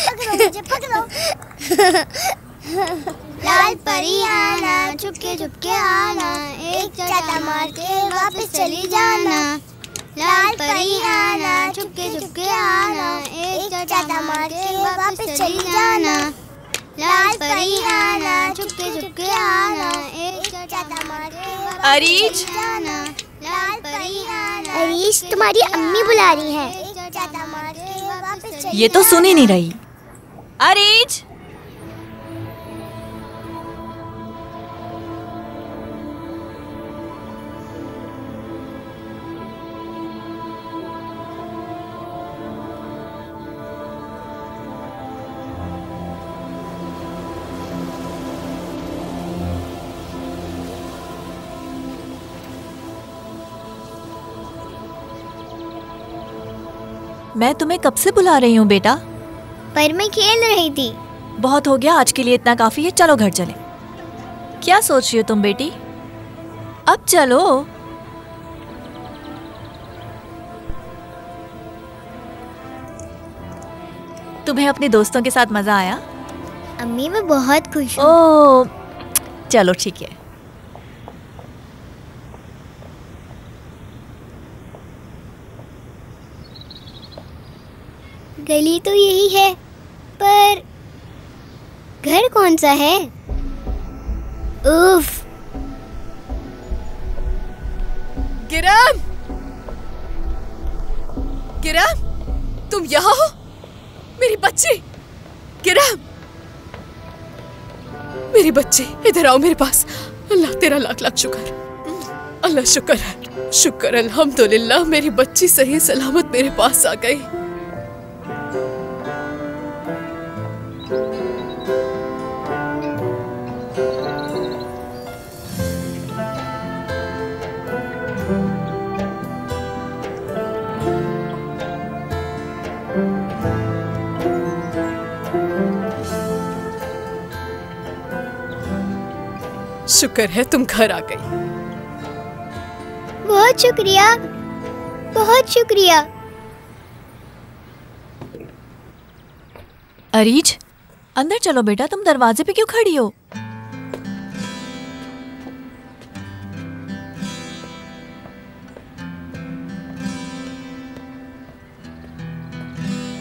पकड़ो मुझे, पकड़ो। लाल परी आना, चुपके चुपके आना, एक चाटा मार के वापस चली जाना। लाल परी आना, चुपके चुपके आना, एक चाटा मार के वापस चली जाना। लाल परी आना, चुपके चुपके आना, एक चाटा मार के वापस चली जाना। लाल परी आना। अरीश, तुम्हारी अम्मी बुला रही है। एक चाटा मार के वापस चली। ये तो सुन ही नहीं रही। अरीज, मैं तुम्हें कब से बुला रही हूँ बेटा। पर मैं खेल रही थी। बहुत हो गया, आज के लिए इतना काफी है। चलो घर चले। क्या सोच रही हो तुम बेटी? अब चलो। तुम्हें अपने दोस्तों के साथ मजा आया? अम्मी, मैं बहुत खुश हूँ। ओह, चलो ठीक है। गली तो यही है, पर घर कौन सा है? उफ। गिरम, गिरम, तुम यहाँ हो? मेरी बच्ची, गिरम, मेरी बच्ची, इधर आओ मेरे पास। अल्लाह तेरा लाख लाख शुक्र। अल्लाह शुक्र है, शुक्र अल्हम्दुलिल्लाह, मेरी बच्ची सही सलामत मेरे पास आ गई। शुक्र है तुम घर आ गई। बहुत शुक्रिया, बहुत शुक्रिया। अरीज, अंदर चलो बेटा, तुम दरवाजे पे क्यों खड़ी हो?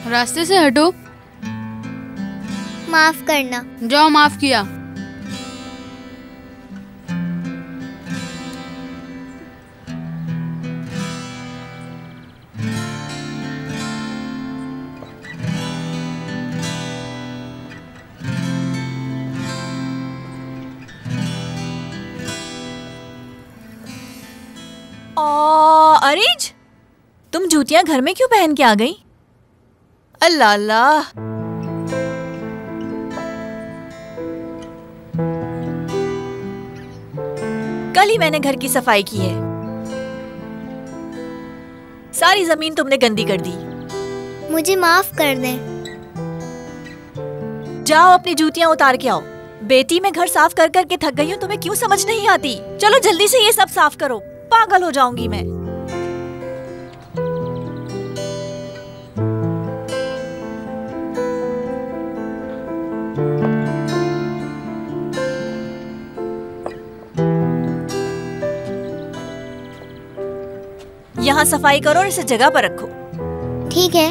रास्ते से हटो। माफ करना। जाओ, माफ किया। अरीज, तुम जूतियां घर में क्यों पहन के आ गई? अल्लाह अल्लाह। कल ही मैंने घर की सफाई की है, सारी जमीन तुमने गंदी कर दी। मुझे माफ कर दे। जाओ अपनी जूतियां उतार के आओ। बेटी, मैं घर साफ कर कर के थक गई हूँ, तुम्हें क्यों समझ नहीं आती? चलो जल्दी से ये सब साफ करो, पागल हो जाऊंगी मैं। यहाँ सफाई करो और इसे जगह पर रखो। ठीक है।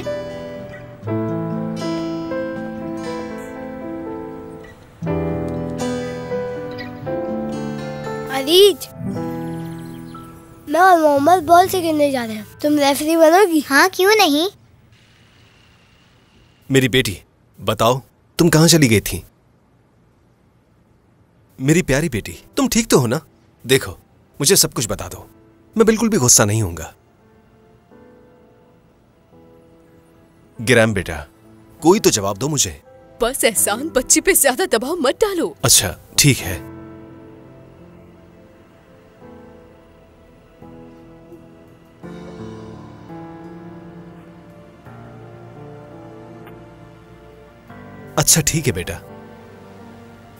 अरीज, मैं और मोहम्मद बॉल से खेलने जा रहे हैं, तुम रेफरी बनोगी? हाँ, क्यों नहीं। मेरी बेटी, बताओ तुम कहाँ चली गई थी? मेरी प्यारी बेटी, तुम ठीक तो हो ना? देखो, मुझे सब कुछ बता दो, मैं बिल्कुल भी गुस्सा नहीं होऊंगा। गिराम बेटा, कोई तो जवाब दो मुझे। बस एहसान, बच्ची पे ज्यादा दबाव मत डालो। अच्छा ठीक है। अच्छा ठीक है बेटा,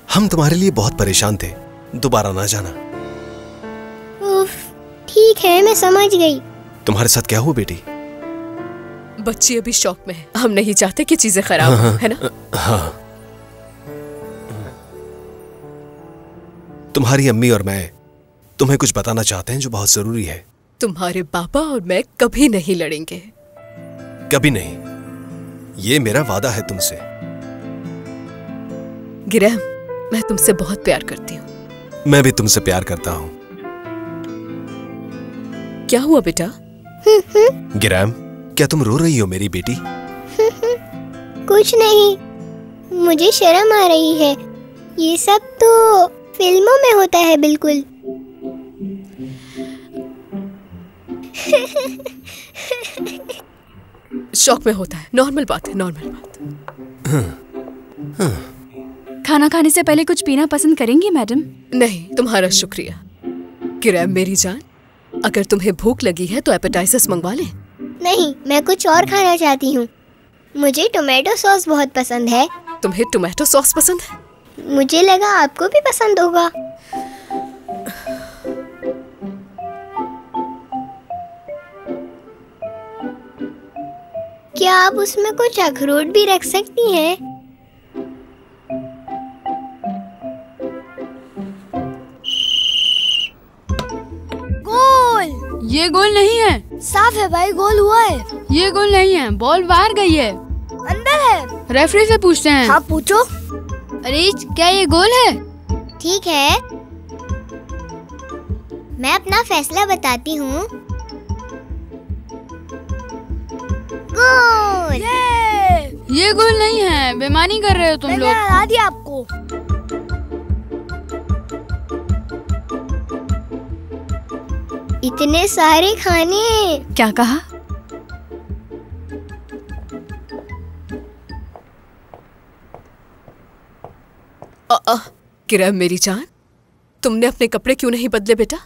हम तुम्हारे लिए बहुत परेशान थे, दोबारा ना जाना। उफ, ठीक है, मैं समझ गई। तुम्हारे साथ क्या हुआ बेटी? बच्ची अभी शौक में है, हम नहीं चाहते कि चीजें खराब हो, है ना? हाँ। तुम्हारी अम्मी और मैं तुम्हें कुछ बताना चाहते हैं जो बहुत जरूरी है। तुम्हारे पापा और मैं कभी नहीं लड़ेंगे। कभी नहीं, ये मेरा वादा है तुमसे। गिरम, मैं तुमसे बहुत प्यार करती हूँ। मैं भी तुमसे प्यार करता हूँ। क्या हुआ बेटा? गिराम, क्या तुम रो रही हो मेरी बेटी? कुछ नहीं, मुझे शर्म आ रही है। ये सब तो फिल्मों में होता है बिल्कुल। शौक में होता है, नॉर्मल बात है, नॉर्मल बात। खाना खाने से पहले कुछ पीना पसंद करेंगी मैडम? नहीं, तुम्हारा शुक्रिया। गिरैम मेरी जान, अगर तुम्हें भूख लगी है तो एपेटाइजर्स मंगवा लें। नहीं, मैं कुछ और खाना चाहती हूँ। मुझे टोमेटो सॉस बहुत पसंद है। तुम्हें टोमेटो सॉस पसंद है? मुझे लगा आपको भी पसंद होगा। क्या आप उसमें कुछ अखरोट भी रख सकती हैं? गोल! ये गोल नहीं है। साफ है भाई, गोल हुआ है। ये गोल नहीं है, बॉल बाहर गई है। अंदर है। रेफरी से पूछते हैं। हाँ पूछो। अरीज, क्या ये गोल है? ठीक है, मैं अपना फैसला बताती हूँ। गोल। ये गोल नहीं है, बेईमानी कर रहे हो तुम लोग। मैंने हरा दिया आपको। इतने सारे खाने। क्या कहा? किरण मेरी जान, तुमने अपने कपड़े क्यों नहीं बदले बेटा?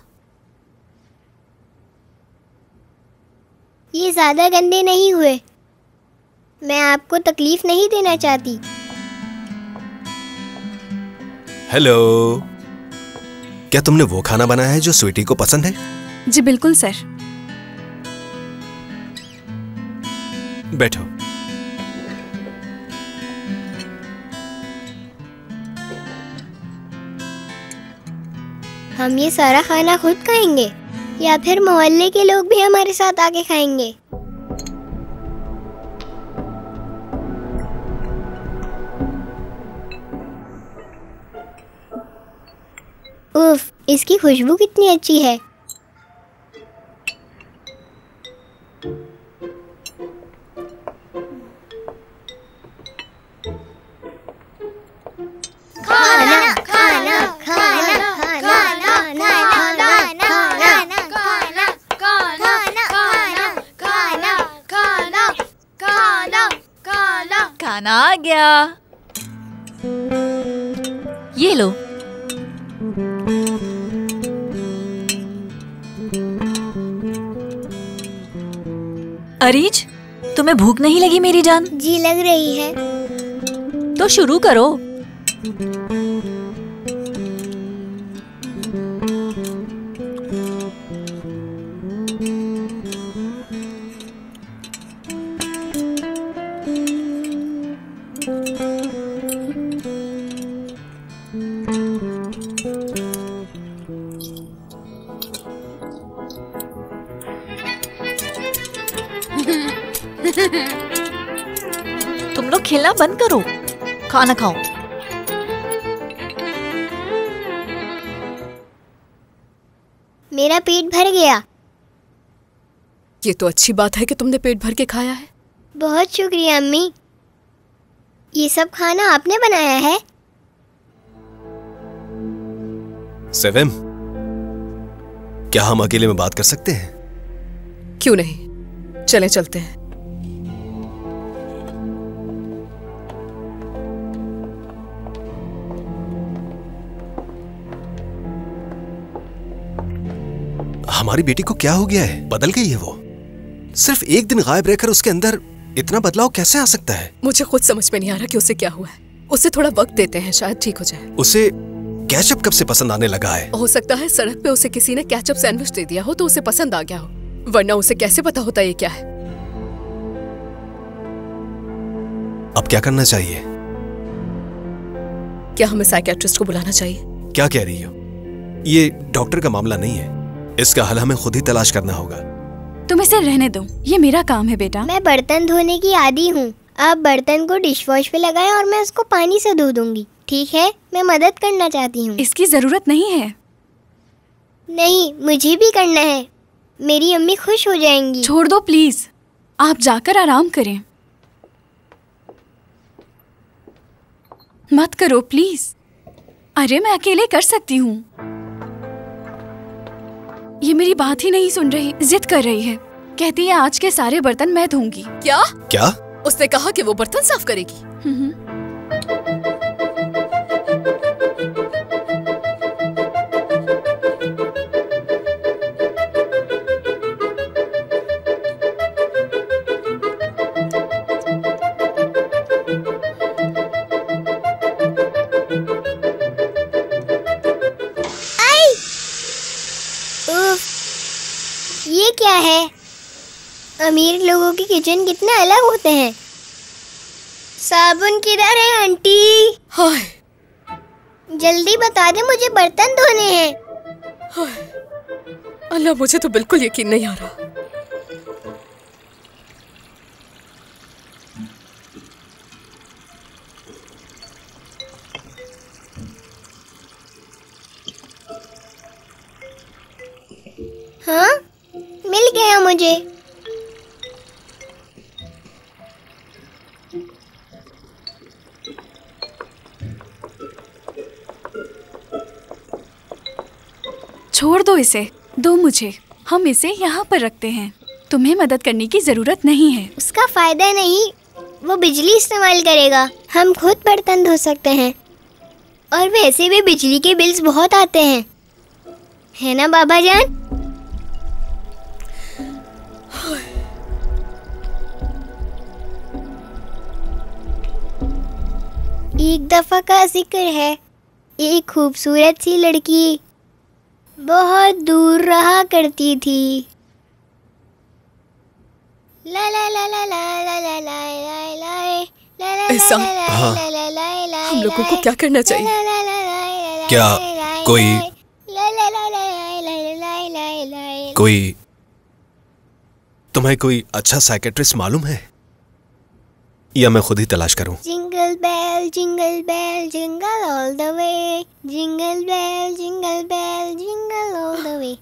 ये ज्यादा गंदे नहीं हुए। मैं आपको तकलीफ नहीं देना चाहती। हेलो, क्या तुमने वो खाना बनाया है जो स्वीटी को पसंद है? जी बिल्कुल सर। बैठो। हम ये सारा खाना खुद खाएंगे या फिर मोहल्ले के लोग भी हमारे साथ आके खाएंगे? उफ, इसकी खुशबू कितनी अच्छी है। खाना खाना खाना खाना आ गया। ये लो। अरीज, तुम्हें भूख नहीं लगी मेरी जान? जी लग रही है। तो शुरू करो। तुम लोग खेलना बंद करो, खाना खाओ। मेरा पेट भर गया। ये तो अच्छी बात है कि तुमने पेट भर के खाया है। बहुत शुक्रिया अम्मी। ये सब खाना आपने बनाया है? सेवेम, क्या हम अकेले में बात कर सकते हैं? क्यों नहीं, चले चलते हैं। हमारी बेटी को क्या हो गया है? बदल गई है वो। सिर्फ एक दिन गायब रहकर उसके अंदर इतना बदलाव कैसे आ सकता है? मुझे खुद समझ में नहीं आ रहा कि उसे क्या हुआ है। उसे थोड़ा वक्त देते हैं, शायद ठीक हो जाए। उसे केचप कब से पसंद आने लगा है? हो सकता है सड़क पे उसे किसी ने केचप सैंडविच दे दिया हो तो उसे पसंद आ गया हो, वरना उसे कैसे पता होता ये क्या है। अब क्या करना चाहिए? क्या हमें साइकियाट्रिस्ट को बुलाना चाहिए? क्या कह रही हो? ये डॉक्टर का मामला नहीं है, इसका हल हमें खुद ही तलाश करना होगा। तुम इसे रहने दो, ये मेरा काम है बेटा। मैं बर्तन धोने की आदी हूँ। आप बर्तन को डिश वॉश पे लगाएं और मैं उसको पानी से धो दूंगी, ठीक है? मैं मदद करना चाहती हूँ। इसकी जरूरत नहीं है। नहीं, मुझे भी करना है। मेरी अम्मी खुश हो जाएंगी। छोड़ दो प्लीज, आप जाकर आराम करें। मत करो प्लीज। अरे मैं अकेले कर सकती हूँ। ये मेरी बात ही नहीं सुन रही, जिद कर रही है। कहती है आज के सारे बर्तन मैं धोऊंगी। क्या? क्या? उसने कहा कि वो बर्तन साफ करेगी। ये क्या है? अमीर लोगों की किचन कितने अलग होते हैं। साबुन किधर है आंटी? हाय, जल्दी बता दे, मुझे बर्तन धोने हैं। अल्लाह, मुझे तो बिल्कुल यकीन नहीं आ रहा। मुझे। छोड़ दो इसे, दो मुझे। हम इसे यहाँ पर रखते हैं। तुम्हें मदद करने की जरूरत नहीं है। उसका फायदा नहीं, वो बिजली इस्तेमाल करेगा। हम खुद बर्तन धो सकते हैं और वैसे भी बिजली के बिल्स बहुत आते हैं, है ना बाबा जान? एक दफा का जिक्र है, एक खूबसूरत सी लड़की बहुत दूर रहा करती थी। ला ला ला ला ला ला ला ला ला ला। ऐसा हम लोगों को क्या करना चाहिए? क्या कोई तुम्हें कोई अच्छा साइकेट्रिस्ट मालूम है या मैं खुद ही तलाश करूं? Jingle bell jingle all the way, jingle bell jingle all the way,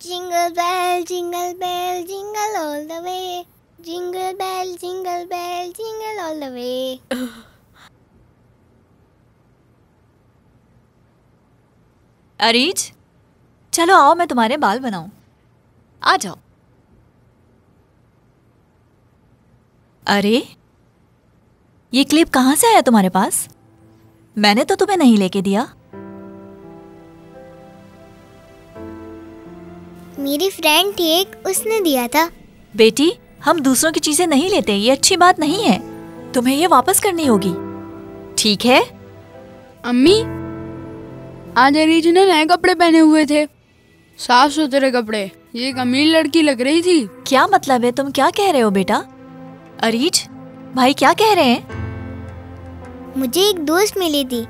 jingle bell jingle all the way, jingle bell jingle all the way. अरीज, चलो आओ मैं तुम्हारे बाल बनाऊं। आ जाओ। अरे ये क्लिप कहाँ से आया तुम्हारे पास? मैंने तो तुम्हें नहीं लेके दिया। मेरी फ्रेंड थी एक, उसने दिया था। बेटी, हम दूसरों की चीजें नहीं लेते, ये अच्छी बात नहीं है। तुम्हें ये वापस करनी होगी, ठीक है? अम्मी, आज अरीज ने नए कपड़े पहने हुए थे, साफ सुथरे कपड़े। ये एक अमीर लड़की लग रही थी। क्या मतलब है? तुम क्या कह रहे हो बेटा? अरीज भाई क्या कह रहे हैं? मुझे एक दोस्त मिली थी,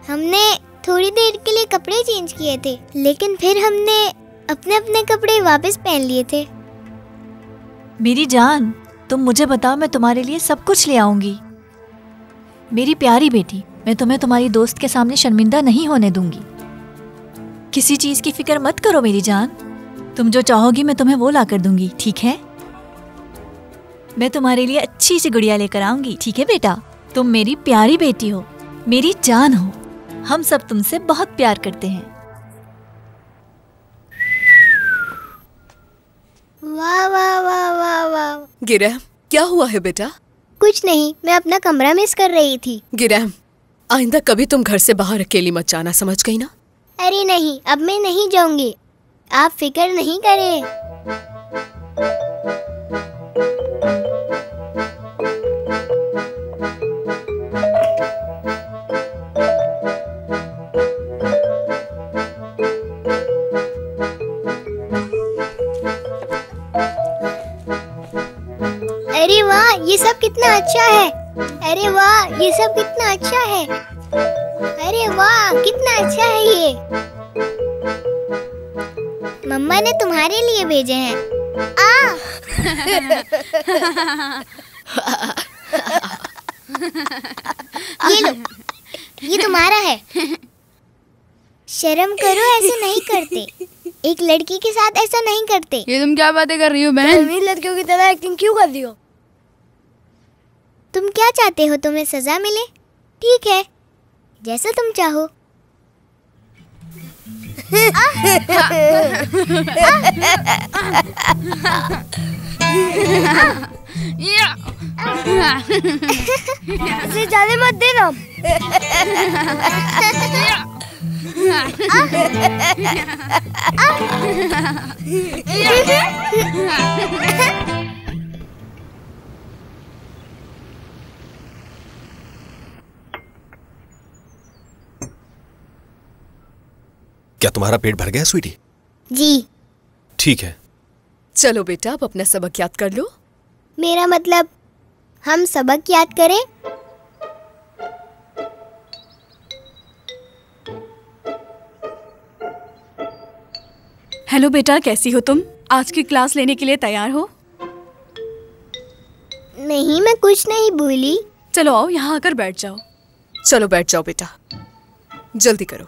हमने थोड़ी देर के लिए कपड़े चेंज किए थे, लेकिन फिर हमने अपने अपने कपड़े वापस पहन लिए थे। मेरी जान, तुम मुझे बताओ, मैं तुम्हारे लिए सब कुछ ले आऊंगी। मेरी प्यारी बेटी, मैं तुम्हें तुम्हारी दोस्त के सामने शर्मिंदा नहीं होने दूंगी। किसी चीज की फिक्र मत करो मेरी जान, तुम जो चाहोगी मैं तुम्हें वो ला कर दूंगी, ठीक है? मैं तुम्हारे लिए अच्छी सी गुड़िया लेकर आऊंगी, ठीक है बेटा? तुम मेरी प्यारी बेटी हो, मेरी जान हो। हम सब तुमसे बहुत प्यार करते हैं। वाह वाह वाह वाह वाह। गिरैम, क्या हुआ है बेटा? कुछ नहीं, मैं अपना कमरा मिस कर रही थी। गिरैम, आइंदा कभी तुम घर से बाहर अकेली मत जाना, समझ गई ना? अरे नहीं, अब मैं नहीं जाऊंगी, आप फिक्र नहीं करें। अरे वाह, ये सब कितना अच्छा है। अरे वाह, ये सब कितना अच्छा है। अरे वाह, कितना अच्छा है ये। मम्मा ने तुम्हारे लिए भेजे हैं। ये लो, ये तुम्हारा है। शर्म करो, ऐसे नहीं करते, एक लड़की के साथ ऐसा नहीं करते। ये तुम क्या बातें कर रही हो बहन? अमीर लड़कियों की तरह एक्टिंग क्यों कर रही हो? तुम क्या चाहते हो, तुम्हें सजा मिले? ठीक है, जैसा तुम चाहो। इसे जाने मत देना। क्या तुम्हारा पेट भर गया स्वीटी? जी। ठीक है, चलो बेटा, अब अपना सबक याद कर लो। मेरा मतलब हम सबक याद करें? हेलो बेटा, कैसी हो तुम? आज की क्लास लेने के लिए तैयार हो? नहीं, मैं कुछ नहीं भूली। चलो आओ, यहाँ आकर बैठ जाओ। चलो बैठ जाओ बेटा, जल्दी करो।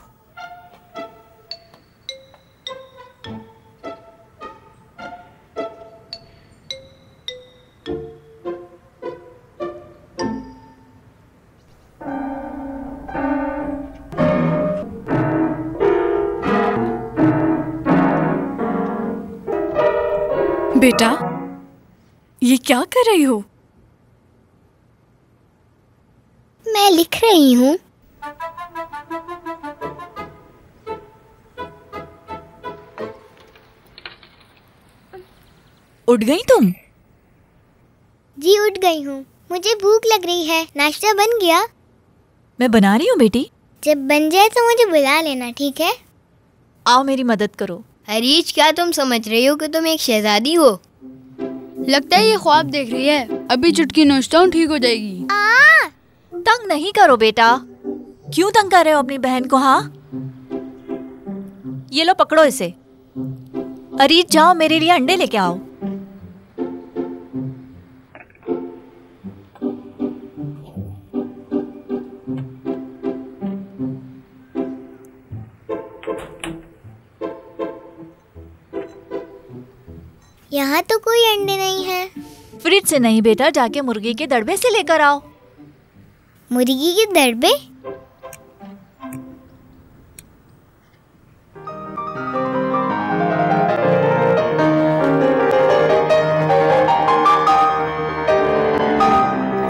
बेटा, ये क्या कर रही हो? मैं लिख रही हूँ। उठ गई तुम? जी उठ गई हूँ। मुझे भूख लग रही है। नाश्ता बन गया? मैं बना रही हूँ बेटी। जब बन जाए तो मुझे बुला लेना, ठीक है? आओ मेरी मदद करो। हरीश, क्या तुम समझ रही हो कि तुम एक शहजादी हो? लगता है ये ख्वाब देख रही है। अभी चुटकी नोचता हूँ, ठीक हो जाएगी। तंग नहीं करो बेटा। क्यों तंग कर रहे हो अपनी बहन को? हाँ, ये लो पकड़ो इसे। अरीज, जाओ मेरे लिए अंडे लेके आओ। यहाँ तो कोई अंडे नहीं है। फ्रिज से नहीं बेटा, जाके मुर्गी के दड़बे से लेकर आओ। मुर्गी के दड़बे?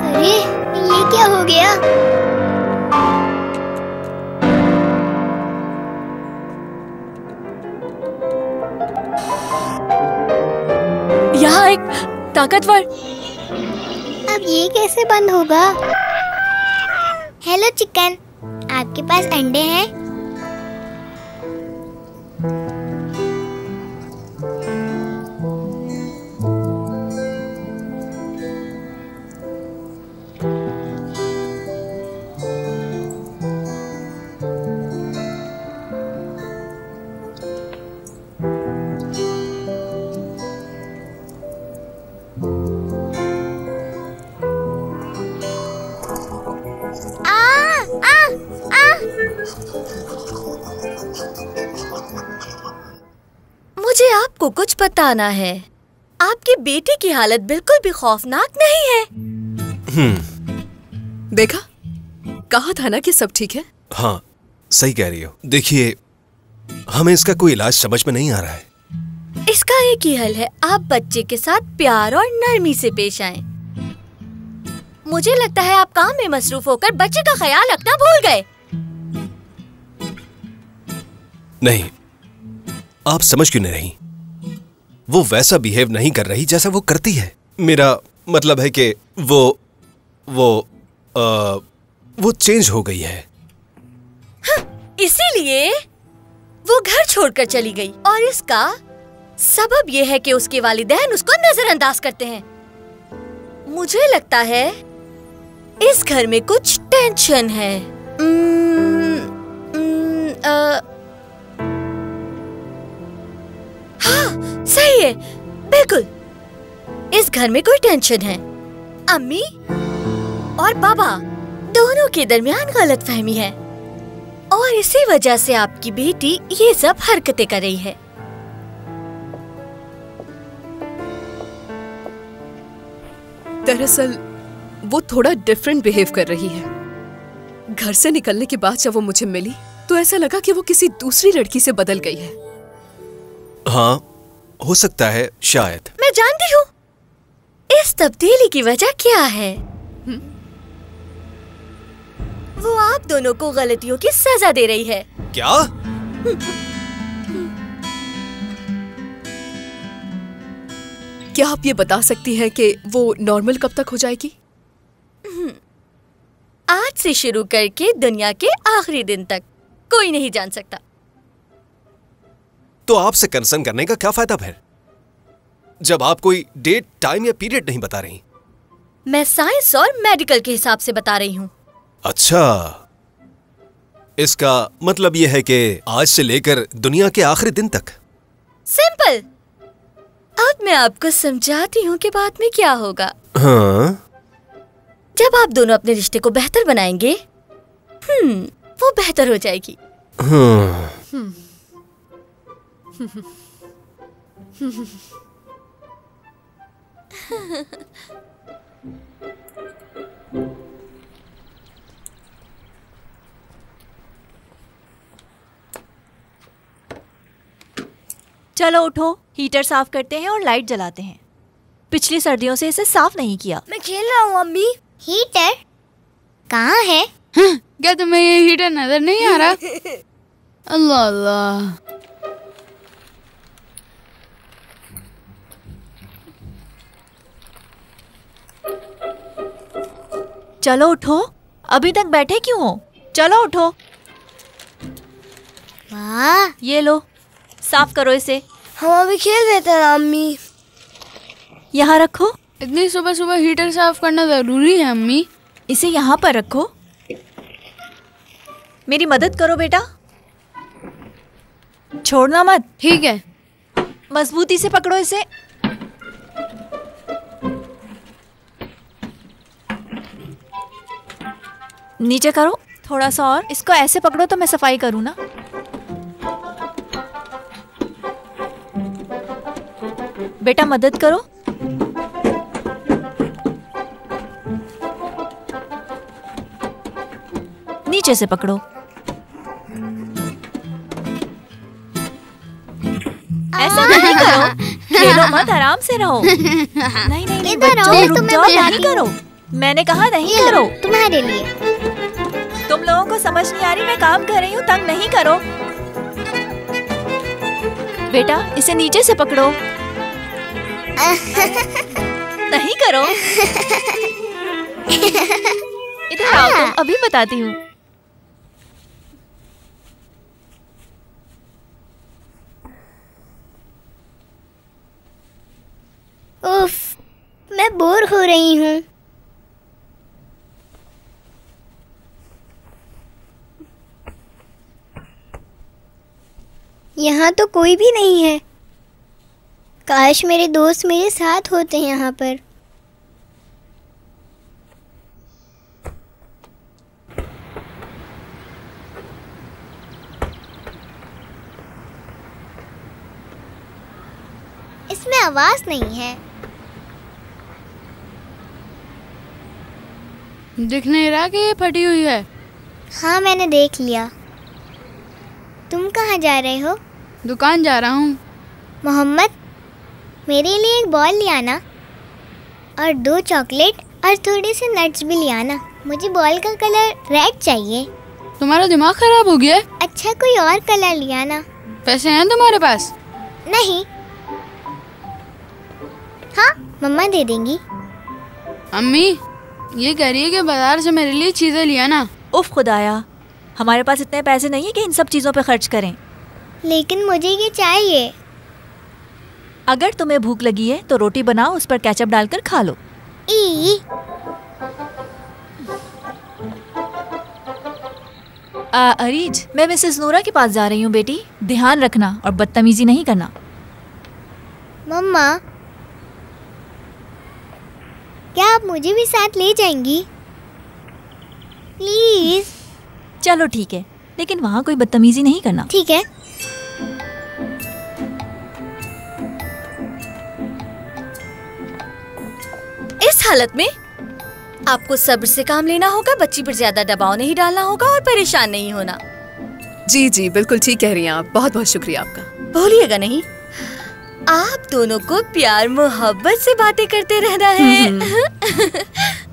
अरे ये क्या हो गया? यहाँ एक ताकतवर। अब ये कैसे बंद होगा? हेलो चिकन, आपके पास अंडे हैं? मुझे आपको कुछ बताना है। आपकी बेटी की हालत बिल्कुल भी खौफनाक नहीं है। देखा, कहा था ना कि सब ठीक है। हाँ, सही कह रही हो। देखिए, हमें इसका कोई इलाज समझ में नहीं आ रहा है। इसका एक ही हल है, आप बच्चे के साथ प्यार और नरमी से पेश आएं। मुझे लगता है आप काम में मसरूफ होकर बच्चे का ख्याल रखना भूल गए। नहीं, आप समझ क्यों नहीं रही? वो वैसा बिहेव नहीं कर रही जैसा वो करती है। मेरा मतलब है कि वो चेंज हो गई है। इसीलिए वो घर छोड़कर चली गई, और इसका सबब यह है कि उसके वालिदैन उसको नजरअंदाज करते हैं। मुझे लगता है इस घर में कुछ टेंशन है। हाँ, सही है, बिल्कुल। इस घर में कोई टेंशन है। अम्मी और पापा दोनों के दरमियान गलतफहमी है, और इसी वजह से आपकी बेटी ये सब हरकतें कर रही है। दरअसल वो थोड़ा डिफरेंट बिहेव कर रही है। घर से निकलने के बाद जब वो मुझे मिली तो ऐसा लगा कि वो किसी दूसरी लड़की से बदल गई है। हाँ, हो सकता है, शायद। मैं जानती हूँ इस तब्दीली की वजह क्या है। वो आप दोनों को गलतियों की सजा दे रही है। क्या? क्या आप ये बता सकती हैं कि वो नॉर्मल कब तक हो जाएगी? आज से शुरू करके दुनिया के आखिरी दिन तक कोई नहीं जान सकता। तो आपसे कंसर्न करने का क्या फायदा फिर, जब आप कोई डेट, टाइम या पीरियड नहीं बता रही? मैं साइंस और मेडिकल के हिसाब से बता रही हूँ। अच्छा, इसका मतलब यह है कि आज से लेकर दुनिया के आखिरी दिन तक। सिंपल। अब मैं आपको समझाती हूँ कि बाद में क्या होगा। हाँ? जब आप दोनों अपने रिश्ते को बेहतर बनाएंगे, वो बेहतर हो जाएगी। चलो उठो, हीटर साफ करते हैं और लाइट जलाते हैं। पिछली सर्दियों से इसे साफ नहीं किया। मैं खेल रहा हूँ अम्मी। हीटर कहाँ है? क्या तुम्हें ये हीटर नजर नहीं आ रहा? अल्लाह अल्लाह। चलो उठो, अभी तक बैठे क्यों हो? चलो उठो। वाह, ये लो, साफ करो इसे। हम अभी खेल रहे थे ना अम्मी। यहाँ रखो। इतनी सुबह सुबह हीटर साफ करना जरूरी है अम्मी? इसे यहाँ पर रखो। मेरी मदद करो बेटा, छोड़ना मत। ठीक है। मजबूती से पकड़ो इसे। नीचे करो थोड़ा सा और। इसको ऐसे पकड़ो तो मैं सफाई करूँ ना। बेटा मदद करो। नीचे से पकड़ो। ऐसा नहीं करो, खेलो मत, आराम से रहो। नहीं नहीं नहीं बच्चों, रुक जाओ, नहीं करो। मैंने कहा नहीं करो। तुम्हारे लिए। तुम लोगों को समझ नहीं आ रही, मैं काम कर रही हूँ, तंग नहीं करो। बेटा इसे नीचे से पकड़ो। नहीं करो। इधर आओ तुम, अभी बताती हूँ। उफ, मैं बोर हो रही हूँ। यहाँ तो कोई भी नहीं है। काश मेरे दोस्त मेरे साथ होते यहाँ पर। इसमें आवाज नहीं है। दिख नहीं रहा कि ये फटी हुई है? हाँ मैंने देख लिया। तुम कहाँ जा रहे हो? दुकान जा रहा हूँ। मोहम्मद, मेरे लिए एक बॉल ले आना और 2 चॉकलेट और थोड़े से नट्स भी ले आना। मुझे बॉल का कलर रेड चाहिए। तुम्हारा दिमाग खराब हो गया? अच्छा कोई और कलर ले आना। पैसे हैं तुम्हारे पास? नहीं। हाँ मम्मा दे देंगी। अम्मी ये कह रही है कि बाजार से मेरे लिए चीजें ले आना। उफ खुदाया, हमारे पास इतने पैसे नहीं है कि इन सब चीजों पे खर्च करें। लेकिन मुझे ये चाहिए। अगर तुम्हें भूख लगी है तो रोटी बनाओ, उस पर केचप डालकर खा लो। अरीज, मैं मिसेस नूरा के पास जा रही हूँ बेटी, ध्यान रखना और बदतमीजी नहीं करना। मम्मा, क्या आप मुझे भी साथ ले जाएंगी? प्लीज। चलो ठीक है, लेकिन वहाँ कोई बदतमीजी नहीं करना। ठीक है। इस हालत में आपको सब्र से काम लेना होगा, बच्ची पर ज्यादा दबाव नहीं डालना होगा और परेशान नहीं होना। जी जी बिल्कुल ठीक कह रही हैं आप। बहुत बहुत शुक्रिया आपका। भूलिएगा नहीं, आप दोनों को प्यार मोहब्बत से बातें करते रहना है।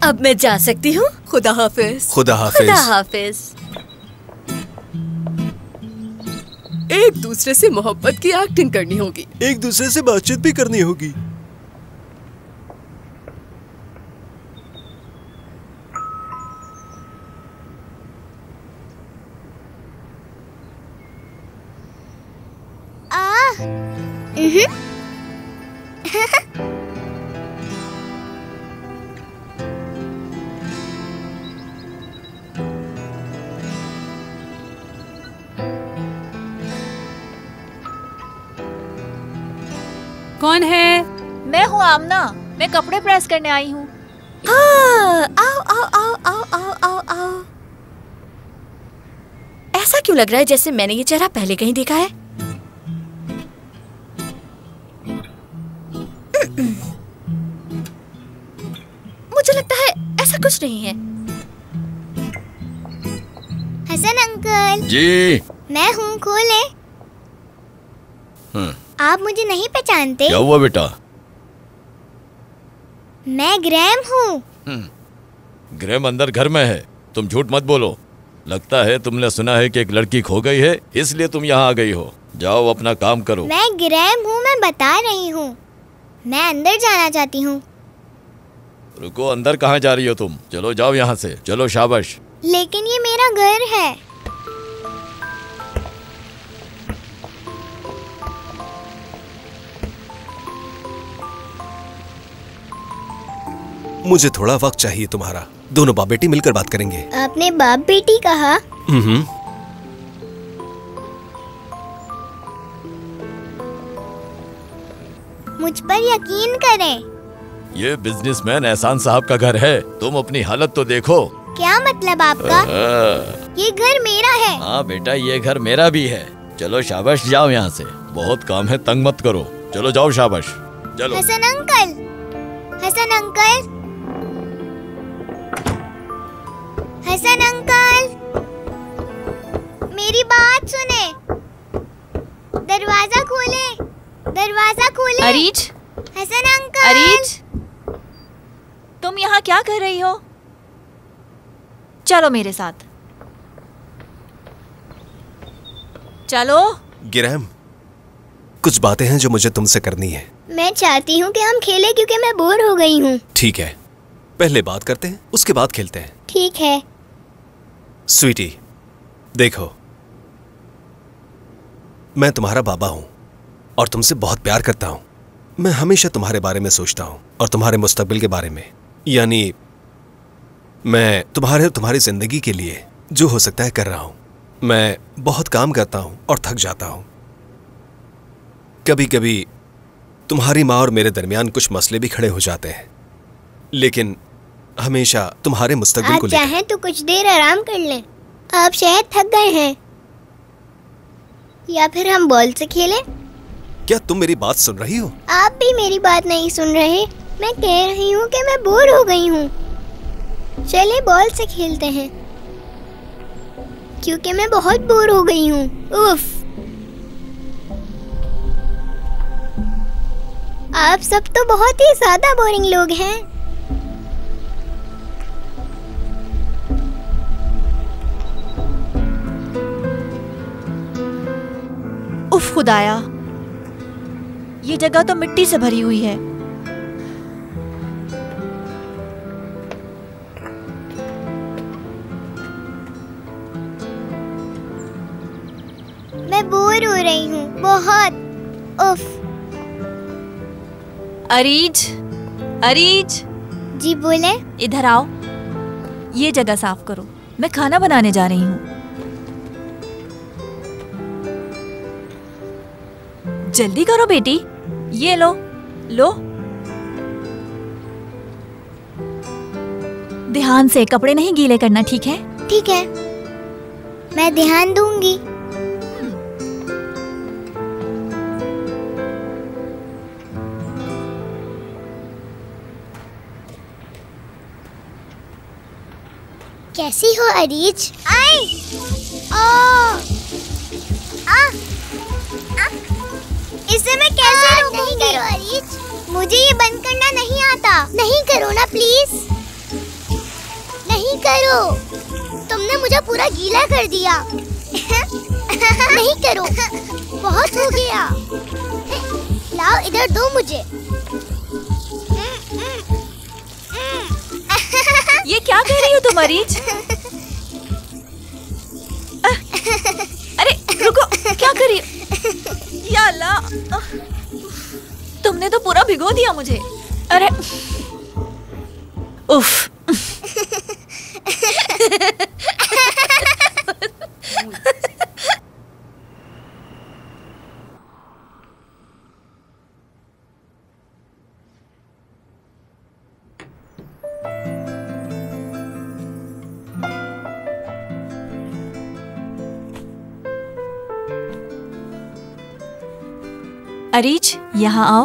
अब मैं जा सकती हूँ। खुदा हाफिज। खुदा हाफिज। खुदा हाफिज। एक दूसरे से मोहब्बत की एक्टिंग करनी होगी, एक दूसरे से बातचीत भी करनी होगी। कौन है? मैं हूँ आमना, मैं कपड़े प्रेस करने आई हूँ। आओ आओ आओ आओ आओ आओ आओ। ऐसा क्यों लग रहा है जैसे मैंने ये चेहरा पहले कहीं देखा है? मुझे लगता है ऐसा कुछ नहीं है। हसन अंकल। जी। मैं हूँ, खोले। आप मुझे नहीं पहचानते? क्या हुआ बेटा? मैं ग्रैम हूँ। ग्रैम अंदर घर में है, तुम झूठ मत बोलो। लगता है तुमने सुना है कि एक लड़की खो गई है, इसलिए तुम यहाँ आ गई हो। जाओ अपना काम करो। मैं ग्रैम हूँ, मैं बता रही हूँ। मैं अंदर जाना चाहती हूँ। रुको, अंदर कहाँ जा रही हो तुम? चलो जाओ यहाँ से, चलो शाबाश। लेकिन ये मेरा घर है। मुझे थोड़ा वक्त चाहिए तुम्हारा। दोनों बाप बेटी मिलकर बात करेंगे। आपने बाप बेटी कहा? मुझ पर यकीन करें। ये बिजनेसमैन एहसान साहब का घर है, तुम अपनी हालत तो देखो। क्या मतलब आपका? ये घर मेरा है। हाँ बेटा, ये घर मेरा भी है। चलो शाबाश, जाओ यहाँ से। बहुत काम है, तंग मत करो। चलो जाओ शाबाश, चलो। Hasan uncle, Hasan uncle, Hasan uncle, मेरी बात सुने। दरवाजा खोले, दरवाजा खोले। अरीज, हसन अंकल। अरीज, तुम यहाँ क्या कर रही हो? चलो मेरे साथ, चलो। ग्रैम, कुछ बातें हैं जो मुझे तुमसे करनी है। मैं चाहती हूँ कि हम खेलें क्योंकि मैं बोर हो गई हूँ। ठीक है, पहले बात करते हैं, उसके बाद खेलते हैं। ठीक है। स्वीटी, देखो, मैं तुम्हारा बाबा हूं और तुमसे बहुत प्यार करता हूं। मैं हमेशा तुम्हारे बारे में सोचता हूं और तुम्हारे मुस्तकबिल के बारे में। यानी मैं तुम्हारी जिंदगी के लिए जो हो सकता है कर रहा हूं। मैं बहुत काम करता हूं और थक जाता हूं। कभी कभी तुम्हारी माँ और मेरे दरमियान कुछ मसले भी खड़े हो जाते हैं, लेकिन हमेशा तुम्हारे मुस्तकबिल को आप चाहें तो कुछ देर आराम कर लें। आप शायद थक गए हैं, या फिर हम बॉल से खेलें। क्या तुम मेरी बात सुन रही हो? आप भी मेरी बात नहीं सुन रहे। मैं कह रही हूँ कि मैं बोर हो गई हूँ। चलिए बॉल से खेलते हैं, क्योंकि मैं बहुत बोर हो गई हूँ। उफ। आप सब तो बहुत ही ज्यादा बोरिंग लोग हैं। उफ खुदाया, ये जगह तो मिट्टी से भरी हुई है। मैं बोर हो रही हूँ बहुत। उफ। अरीज, अरीज। जी बोले। इधर आओ, ये जगह साफ करो। मैं खाना बनाने जा रही हूँ। जल्दी करो बेटी, ये लो, लो। ध्यान से, कपड़े नहीं गीले करना, ठीक है? ठीक है, मैं ध्यान दूंगी। कैसी हो अरीज? आई। ओ। इसे मैं कैसे रोकूंगी? नहीं करो अरीज, मुझे ये बंद करना नहीं आता। नहीं करो ना प्लीज, नहीं करो। तुमने मुझे पूरा गीला कर दिया। नहीं करो, बहुत हो गया। लाओ इधर दो मुझे। ये क्या कह रही हो तुम अरीज? अरे रुको, क्या कर रही हो? या अल्लाह, तुमने तो पूरा भिगो दिया मुझे। अरे उफ। अरीज, यहाँ आओ,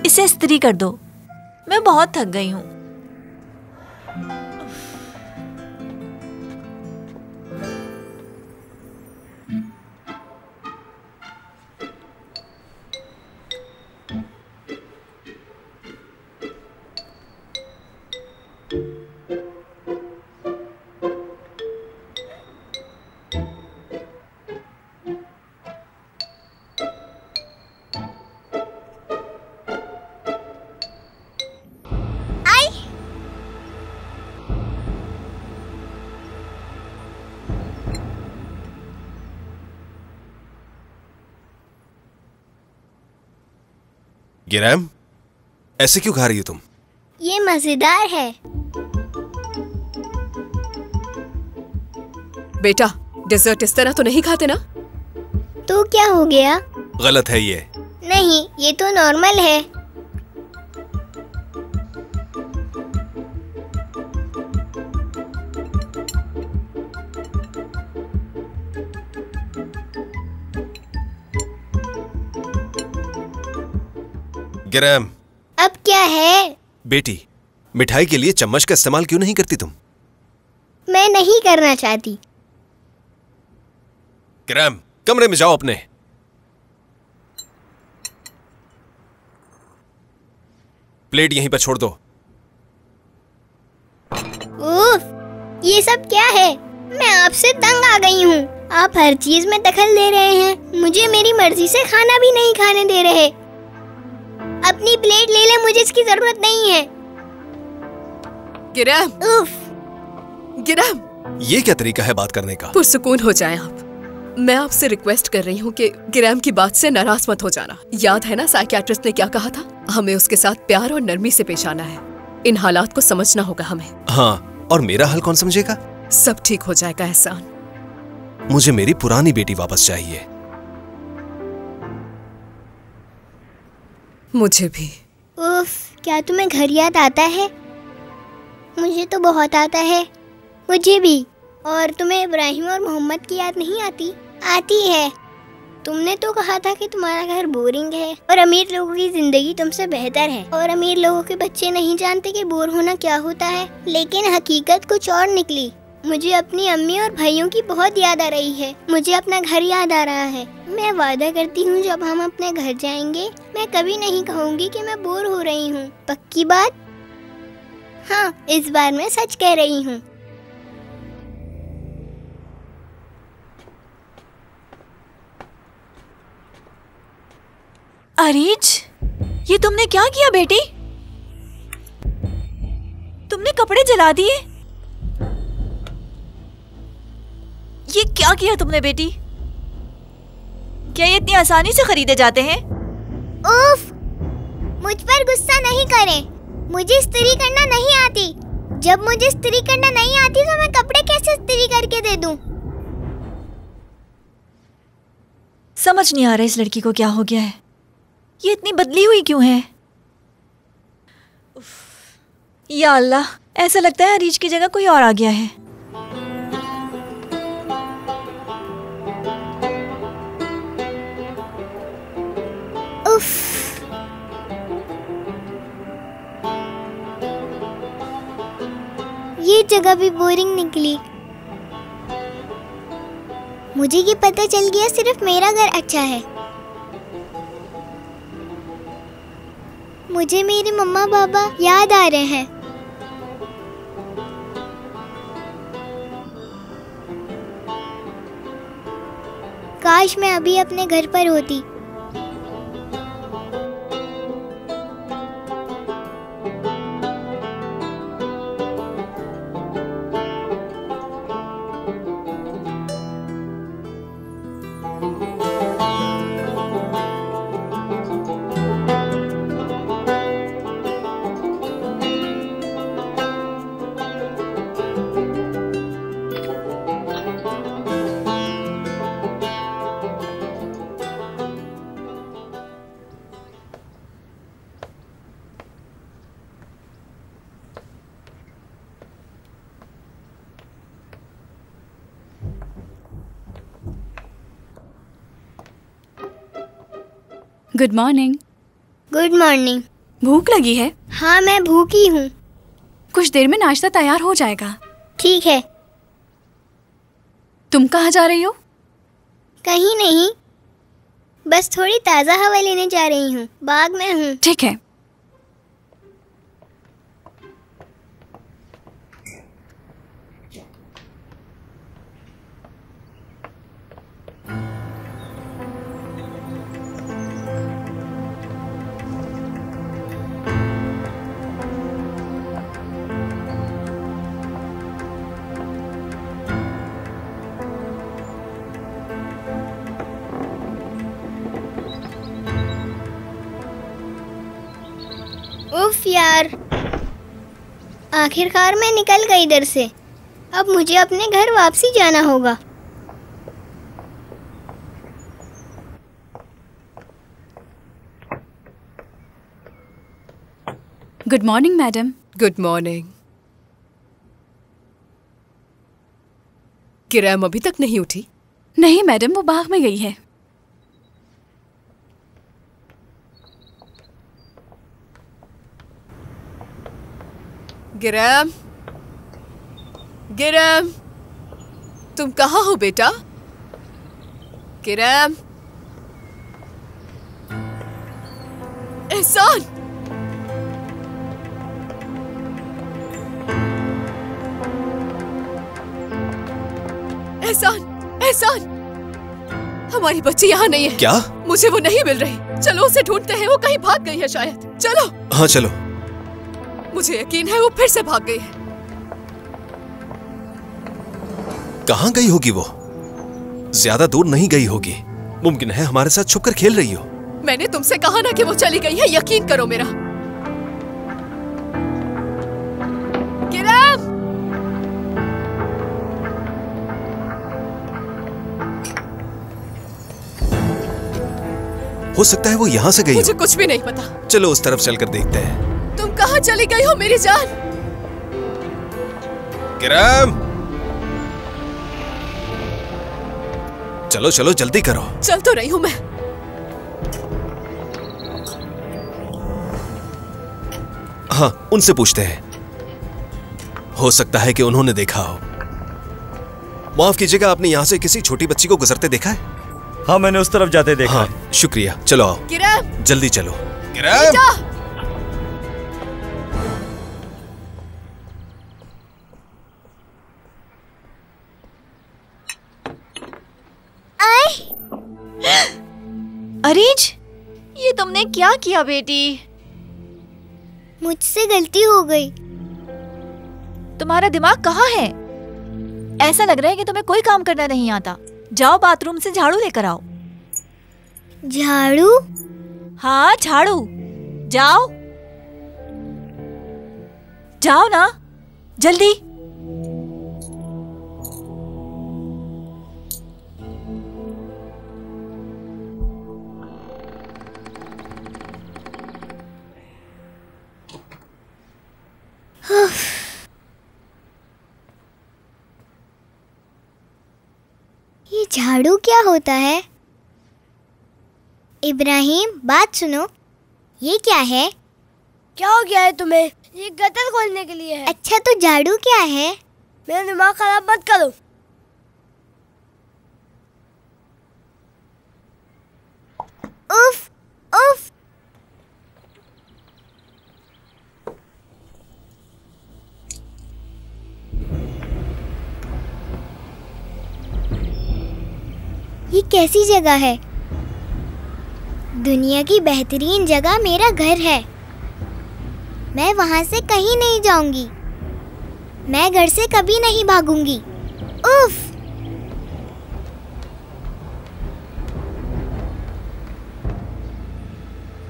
इसे इस्त्री कर दो। मैं बहुत थक गई हूँ। गिरैम, ऐसे क्यों खा रही हो तुम? ये मजेदार है। बेटा, डेजर्ट इस तरह तो नहीं खाते ना? तो क्या हो गया? गलत है ये। नहीं, ये तो नॉर्मल है। गिरैम, अब क्या है? बेटी, मिठाई के लिए चम्मच का इस्तेमाल क्यों नहीं करती तुम? मैं नहीं करना चाहती। गिरैम, कमरे में जाओ अपने। प्लेट यहीं पर छोड़ दो। उफ, ये सब क्या है? मैं आपसे तंग आ गई हूँ। आप हर चीज में दखल दे रहे हैं। मुझे मेरी मर्जी से खाना भी नहीं खाने दे रहे। अपनी प्लेट ले ले, मुझे इसकी जरूरत नहीं है। गिरैम, उफ, गिरैम, ये क्या तरीका है बात करने का? पुरसुकून हो जाएं आप। मैं आपसे रिक्वेस्ट कर रही हूँ कि गिरैम की बात से नाराज मत हो जाना। याद है ना साइकियाट्रिस्ट ने क्या कहा था? हमें उसके साथ प्यार और नरमी से पेश आना है। इन हालात को समझना होगा हमें। हाँ, और मेरा हाल कौन समझेगा? सब ठीक हो जाएगा एहसान। मुझे मेरी पुरानी बेटी वापस चाहिए। मुझे भी। उफ, क्या तुम्हें घर याद आता है? मुझे तो बहुत आता है। मुझे भी। और तुम्हें इब्राहिम और मोहम्मद की याद नहीं आती? आती है। तुमने तो कहा था कि तुम्हारा घर बोरिंग है और अमीर लोगों की जिंदगी तुमसे बेहतर है, और अमीर लोगों के बच्चे नहीं जानते कि बोर होना क्या होता है। लेकिन हकीकत कुछ और निकली। मुझे अपनी अम्मी और भाइयों की बहुत याद आ रही है। मुझे अपना घर याद आ रहा है। मैं वादा करती हूँ जब हम अपने घर जाएंगे मैं कभी नहीं कहूँगी कि मैं बोर हो रही हूँ। पक्की बात? हाँ, इस बार मैं सच कह रही हूँ। अरीज, ये तुमने क्या किया बेटी? तुमने कपड़े जला दिए। ये क्या किया तुमने बेटी? क्या ये इतनी आसानी से खरीदे जाते हैं? उफ, मुझ पर गुस्सा नहीं करें। मुझे इस्त्री करना नहीं आती। जब मुझे इस्त्री करना नहीं आती तो मैं कपड़े कैसे इस्त्री करके दे दूं? समझ नहीं आ रहा इस लड़की को क्या हो गया है। ये इतनी बदली हुई क्यों है? या अल्लाह, ऐसा लगता है अरीज की जगह कोई और आ गया है। उफ, ये जगह भी बोरिंग निकली। मुझे ये पता चल गया सिर्फ मेरा घर अच्छा है। मुझे मेरे मम्मा पापा याद आ रहे हैं। काश मैं अभी अपने घर पर होती। Good morning. Good morning. भूख लगी है? हाँ, मैं भूखी हूँ। कुछ देर में नाश्ता तैयार हो जाएगा। ठीक है। तुम कहाँ जा रही हो? कहीं नहीं, बस थोड़ी ताज़ा हवा लेने जा रही हूँ। बाग में हूँ। ठीक है। उफ यार, आखिरकार मैं निकल गई इधर से। अब मुझे अपने घर वापसी जाना होगा। Good morning madam. Good morning. किरैम अभी तक नहीं उठी? नहीं मैडम, वो बाग में गई है। किरैम, किरैम, तुम कहाँ हो बेटा? किरैम, एहसान, एहसान, एहसान, हमारी बच्ची यहाँ नहीं है। क्या? मुझे वो नहीं मिल रही। चलो उसे ढूंढते हैं, वो कहीं भाग गई है शायद। चलो। हाँ चलो। मुझे यकीन है वो फिर से भाग गई है। कहाँ गई होगी वो? ज्यादा दूर नहीं गई होगी। मुमकिन है हमारे साथ छुपकर खेल रही हो। मैंने तुमसे कहा ना कि वो चली गई है, यकीन करो मेरा। किरैम! हो सकता है वो यहाँ से गई हो। मुझे कुछ भी नहीं पता। चलो उस तरफ चलकर देखते हैं। तुम कहाँ चली गई हो मेरी जान? किरैम! चलो चलो जल्दी करो। चल तो रही हूं मैं। हाँ, उनसे पूछते हैं। हो सकता है कि उन्होंने देखा हो। माफ कीजिएगा, आपने यहाँ से किसी छोटी बच्ची को गुजरते देखा है? हाँ, मैंने उस तरफ जाते देखा। हाँ, शुक्रिया। चलो आओ। किरैम! जल्दी चलो। किरैम! अरीज, ये तुमने क्या किया बेटी? मुझसे गलती हो गई। तुम्हारा दिमाग कहाँ है? ऐसा लग रहा है कि तुम्हें कोई काम करना नहीं आता। जाओ बाथरूम से झाड़ू लेकर आओ। झाड़ू? हाँ, झाड़ू। जाओ जाओ ना, जल्दी। ये झाड़ू क्या होता है? इब्राहिम, बात सुनो। ये क्या है? क्या हो गया है तुम्हें? ये गटर खोलने के लिए है। अच्छा, तो झाड़ू क्या है? मेरा दिमाग खराब मत करो। उफ, उफ। ये कैसी जगह है? दुनिया की बेहतरीन जगह मेरा घर है। मैं वहां से कहीं नहीं जाऊंगी। मैं घर से कभी नहीं भागूंगी। उफ!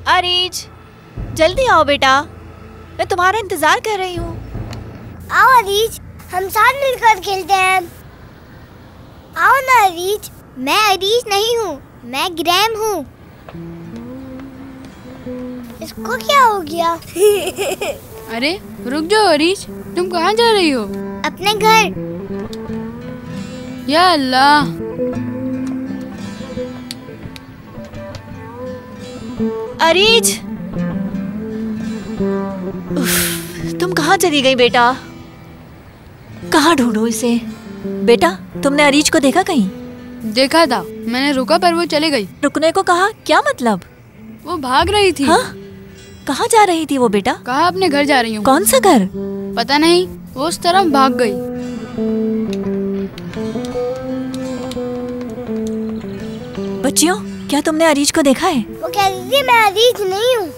अरीज, जल्दी आओ बेटा, मैं तुम्हारा इंतजार कर रही हूँ। आओ अरीज, हम साथ मिलकर खेलते हैं। आओ ना अरीज। मैं अरीज नहीं हूँ, मैं ग्रैम हूँ। इसको क्या हो गया? अरे रुक जाओ अरीज, तुम कहाँ जा रही हो? अपने घर। या अल्लाह, अरीज, तुम कहाँ चली गई बेटा? कहाँ ढूंढूं इसे? बेटा, तुमने अरीज को देखा कहीं? देखा था, मैंने रुका पर वो चले गई। रुकने को कहा? क्या मतलब? वो भाग रही थी। हाँ? कहाँ जा रही थी वो बेटा? कहा अपने घर जा रही हूँ। कौन सा घर? पता नहीं, वो उस तरफ भाग गई। बच्चियों, क्या तुमने अरीज को देखा है? वो कह रही थी मैं अरीज नहीं हूँ।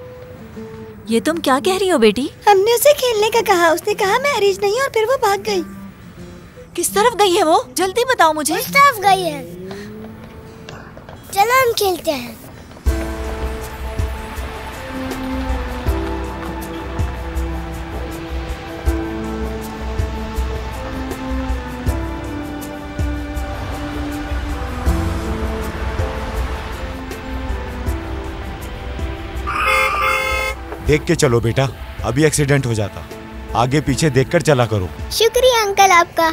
ये तुम क्या कह रही हो बेटी? हमने उसे खेलने का कहा, उसने कहा मैं अरीज नहीं हूँ और फिर वो भाग गई। किस तरफ गई है वो? जल्दी बताओ मुझे। उस तरफ गई है। चलो हम खेलते हैं। देख के चलो बेटा, अभी एक्सीडेंट हो जाता। आगे पीछे देखकर चला करो। शुक्रिया अंकल आपका।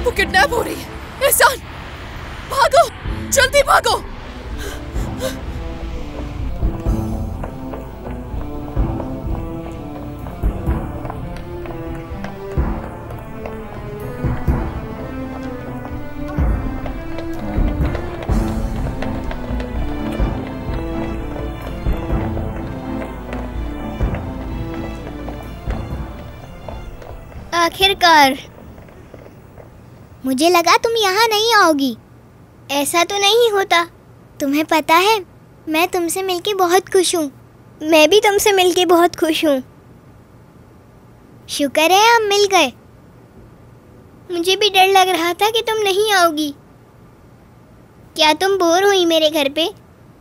वो किडनैप हो रही है। एहसान, भागो, जल्दी भागो। आखिरकार मुझे लगा तुम यहाँ नहीं आओगी। ऐसा तो नहीं होता। तुम्हें पता है, मैं तुमसे मिलके बहुत खुश हूँ। मैं भी तुमसे मिलके बहुत खुश हूँ। शुक्र है हम मिल गए। मुझे भी डर लग रहा था कि तुम नहीं आओगी। क्या तुम बोर हुई मेरे घर पे?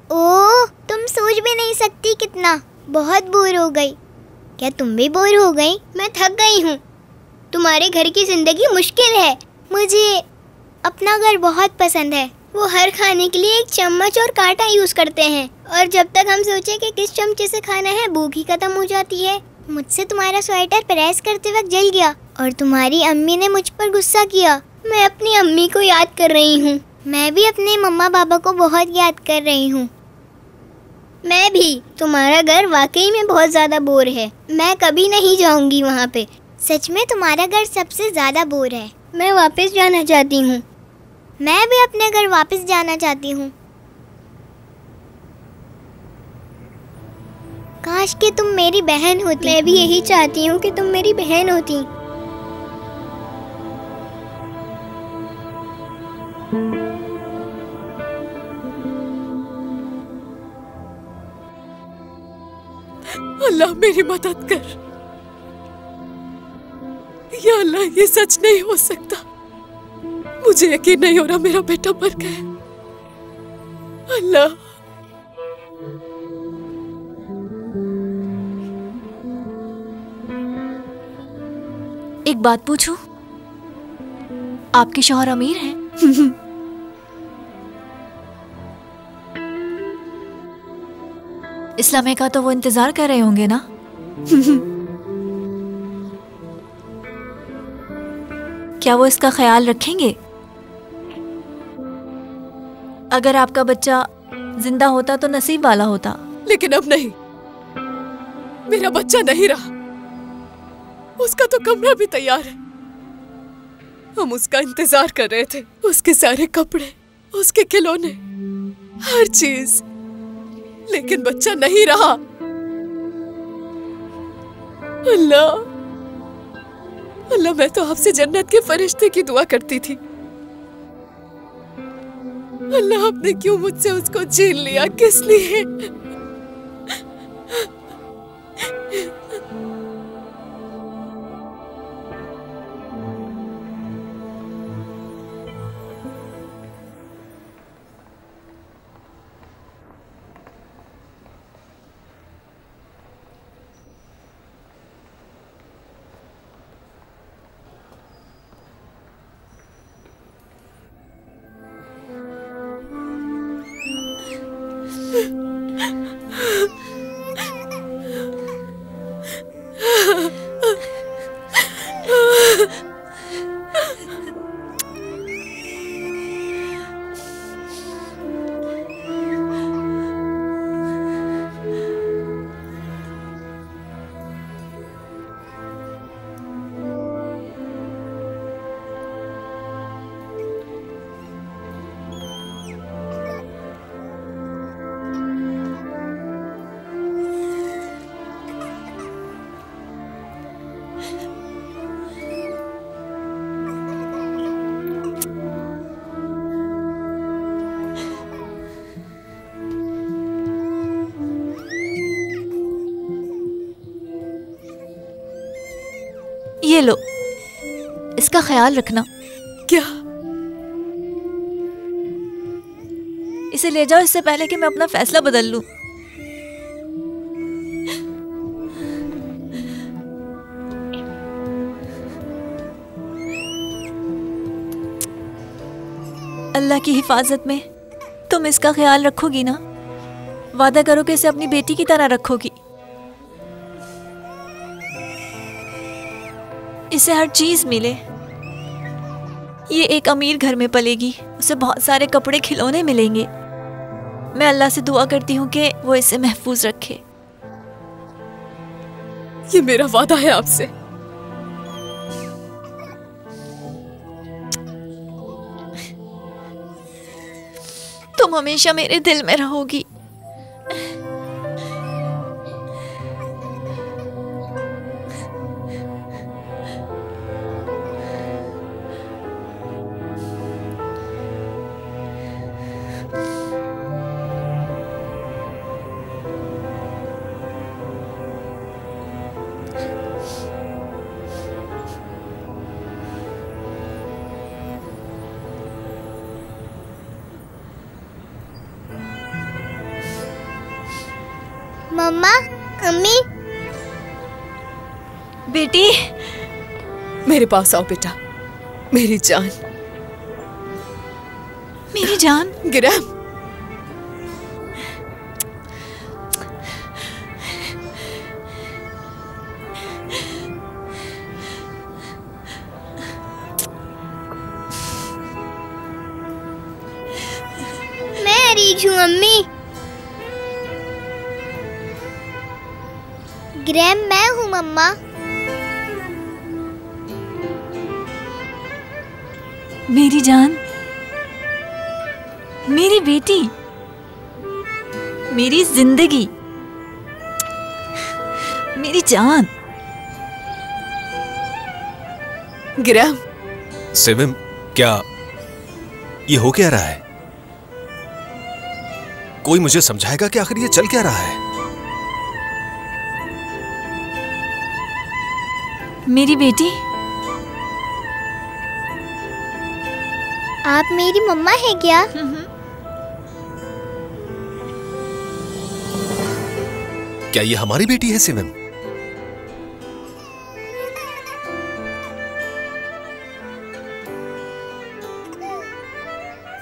ओह, तुम सोच भी नहीं सकती कितना। बहुत बोर हो गई। क्या तुम भी बोर हो गई? मैं थक गई हूँ। तुम्हारे घर की जिंदगी मुश्किल है। मुझे अपना घर बहुत पसंद है। वो हर खाने के लिए एक चम्मच और कांटा यूज करते हैं, और जब तक हम सोचे कि किस चमचे से खाना है, भूख ही खत्म हो जाती है। मुझसे तुम्हारा स्वेटर प्रेस करते वक्त जल गया, और तुम्हारी अम्मी ने मुझ पर गुस्सा किया। मैं अपनी अम्मी को याद कर रही हूँ। मैं भी अपने मम्मा पापा को बहुत याद कर रही हूँ। मैं भी। तुम्हारा घर वाकई में बहुत ज्यादा बोर है। मैं कभी नहीं जाऊंगी वहाँ पे। सच में तुम्हारा घर सबसे ज्यादा बोर है। मैं वापस जाना चाहती हूँ। मैं भी अपने घर वापस जाना चाहती हूँ। काश कि तुम मेरी बहन होती। मैं भी यही चाहती हूँ कि तुम मेरी बहन होती। अल्लाह मेरी मदद कर। या अल्लाह, ये सच नहीं हो सकता। मुझे यकीन नहीं हो रहा मेरा बेटा मर गया। अल्लाह, एक बात पूछूं? आपके शौहर अमीर हैं? इस्लामे का तो वो इंतजार कर रहे होंगे ना? क्या वो इसका ख्याल रखेंगे? अगर आपका बच्चा जिंदा होता तो नसीब वाला होता। लेकिन अब नहीं। मेरा बच्चा नहीं रहा। उसका तो कमरा भी तैयार है। हम उसका इंतजार कर रहे थे। उसके सारे कपड़े, उसके खिलौने, हर चीज। लेकिन बच्चा नहीं रहा। अल्लाह, अल्लाह, मैं तो आपसे जन्नत के फरिश्ते की दुआ करती थी। अल्लाह, आपने क्यों मुझसे उसको छीन लिया? किस लिए? ये लो, इसका ख्याल रखना। क्या? इसे ले जाओ इससे पहले कि मैं अपना फैसला बदल लूं। अल्लाह की हिफाजत में तुम इसका ख्याल रखोगी ना? वादा करो कि इसे अपनी बेटी की तरह रखोगी। इसे हर चीज मिले। ये एक अमीर घर में पलेगी, उसे बहुत सारे कपड़े खिलौने मिलेंगे। मैं अल्लाह से दुआ करती हूँ कि वो इसे महफूज रखे। ये मेरा वादा है आपसे। तुम हमेशा मेरे दिल में रहोगी। मम्मा, अम्मी, बेटी मेरे पास आओ बेटा, मेरी जान। मेरी जान? ग्रैम, मैं अरीज हूँ अम्मी। ग्रैम मैं हूँ मम्मा। मेरी जान, मेरी बेटी, मेरी जिंदगी, मेरी जान। ग्रैम, सिविम, क्या ये हो क्या रहा है? कोई मुझे समझाएगा कि आखिर ये चल क्या रहा है? मेरी बेटी, आप मेरी मम्मा हैं क्या? क्या ये हमारी बेटी है सिविम?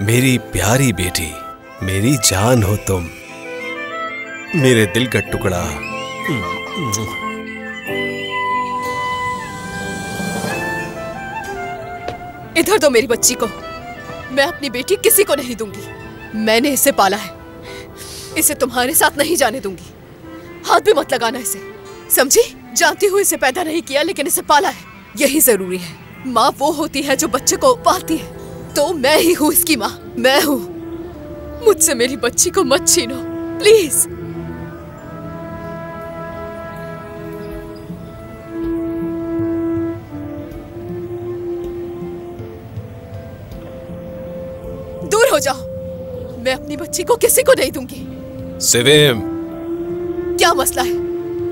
मेरी प्यारी बेटी, मेरी जान हो तुम, मेरे दिल का टुकड़ा। इधर दो मेरी बच्ची को। मैं अपनी बेटी किसी को नहीं दूंगी। मैंने इसे पाला है, इसे तुम्हारे साथ नहीं जाने दूंगी। हाथ भी मत लगाना इसे, समझी? जानती हूँ इसे पैदा नहीं किया, लेकिन इसे पाला है, यही जरूरी है। माँ वो होती है जो बच्चे को पालती है, तो मैं ही हूँ इसकी माँ, मैं हूँ। मुझसे मेरी बच्ची को मत छीनो प्लीज। दूर हो जाओ, मैं अपनी बच्ची को किसी को नहीं दूंगी। सिविम, क्या मसला है?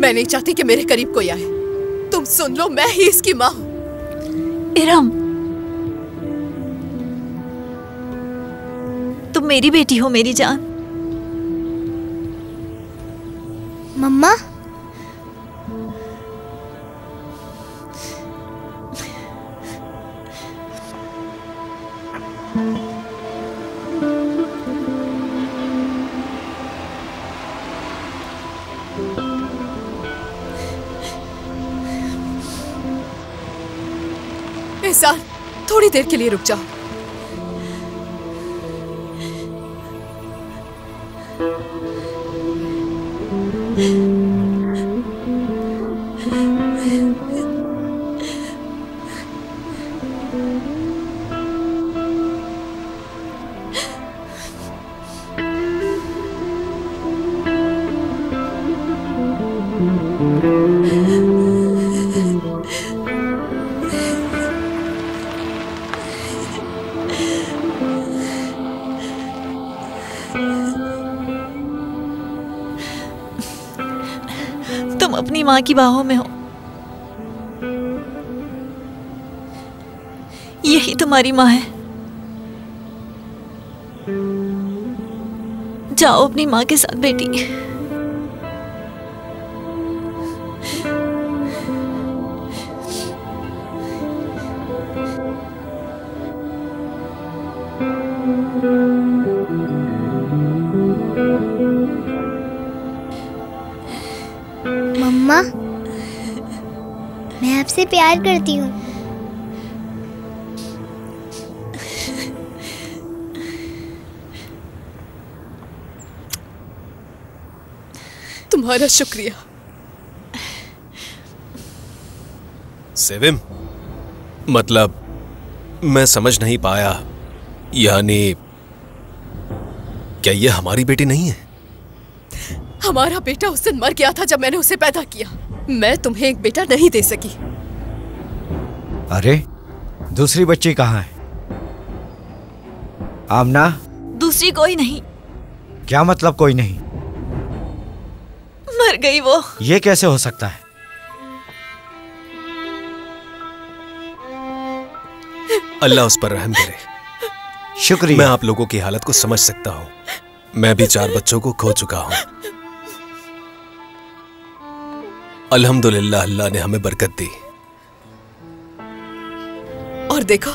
मैं नहीं चाहती कि मेरे करीब कोई आए। तुम सुन लो, मैं ही इसकी माँ हूँ। इरम, तुम मेरी बेटी हो, मेरी जान। मम्मा, एहसान, थोड़ी देर के लिए रुक जाओ। तुम अपनी माँ की बाहों में हो, यही तुम्हारी माँ है। जाओ अपनी माँ के साथ बेटी। मम्मा, मैं आपसे प्यार करती हूँ। तुम्हारा शुक्रिया। सेविम, मतलब मैं समझ नहीं पाया, यानी क्या ये हमारी बेटी नहीं है? हमारा बेटा उस दिन मर गया था जब मैंने उसे पैदा किया। मैं तुम्हें एक बेटा नहीं दे सकी। अरे दूसरी बच्ची कहाँ है? आमना? दूसरी कोई नहीं। क्या मतलब कोई नहीं? मर गई वो। ये कैसे हो सकता है? अल्लाह उस पर रहम करे। शुक्रिया। मैं आप लोगों की हालत को समझ सकता हूँ। मैं भी 4 बच्चों को खो चुका हूँ। अल्हम्दुलिल्लाह, अल्लाह ने हमें बरकत दी। और देखो,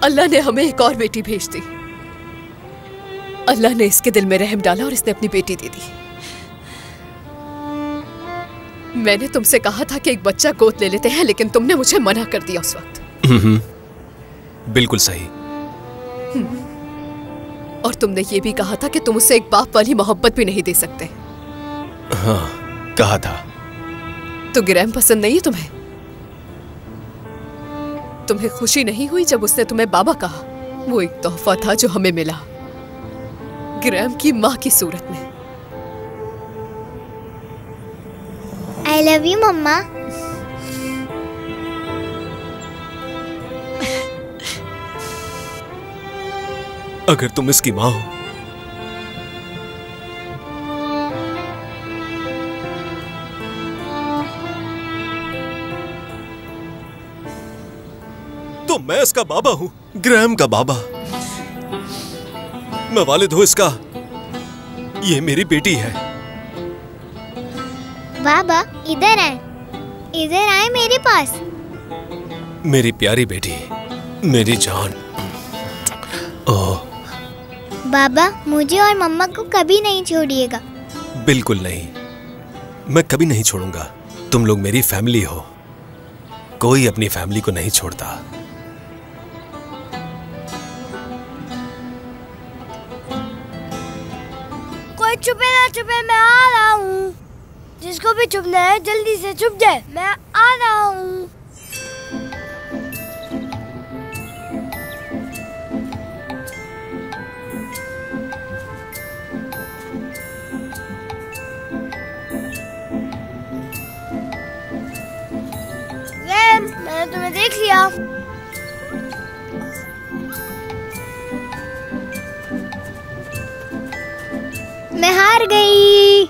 अल्लाह ने हमें एक और बेटी भेज दी। अल्लाह ने इसके दिल में रहम डाला और इसने अपनी बेटी दे दी। मैंने तुमसे कहा था कि एक बच्चा गोद ले लेते हैं, लेकिन तुमने मुझे मना कर दिया उस वक्त। बिल्कुल सही। और तुमने ये भी कहा था कि तुम उसे एक बाप वाली मोहब्बत भी नहीं दे सकते। हाँ, कहा था। तो ग्रैम पसंद नहीं है तुम्हें? तुम्हें खुशी नहीं हुई जब उसने तुम्हें बाबा कहा? वो एक तोहफा था जो हमें मिला, ग्रैम की माँ की सूरत में। I love you, मम्मा। अगर तुम इसकी माँ हो तो मैं इसका बाबा हूँ, ग्रैम का बाबा। मैं वालिद हूँ इसका। ये मेरी बेटी है। बाबा इधर आए, इधर आए मेरे पास। मेरी प्यारी बेटी, मेरी जान। ओह बाबा, मुझे और मम्मा को कभी नहीं छोड़िएगा। बिल्कुल नहीं, मैं कभी नहीं छोड़ूंगा। तुम लोग मेरी फैमिली हो। कोई अपनी फैमिली को नहीं छोड़ता। कोई चुपे ना चुपे, मैं आ रहा हूँ। जिसको भी चुपना है जल्दी से चुप जाए, मैं आ रहा हूँ। मैंने तुम्हें देख लिया। मैं हार गई।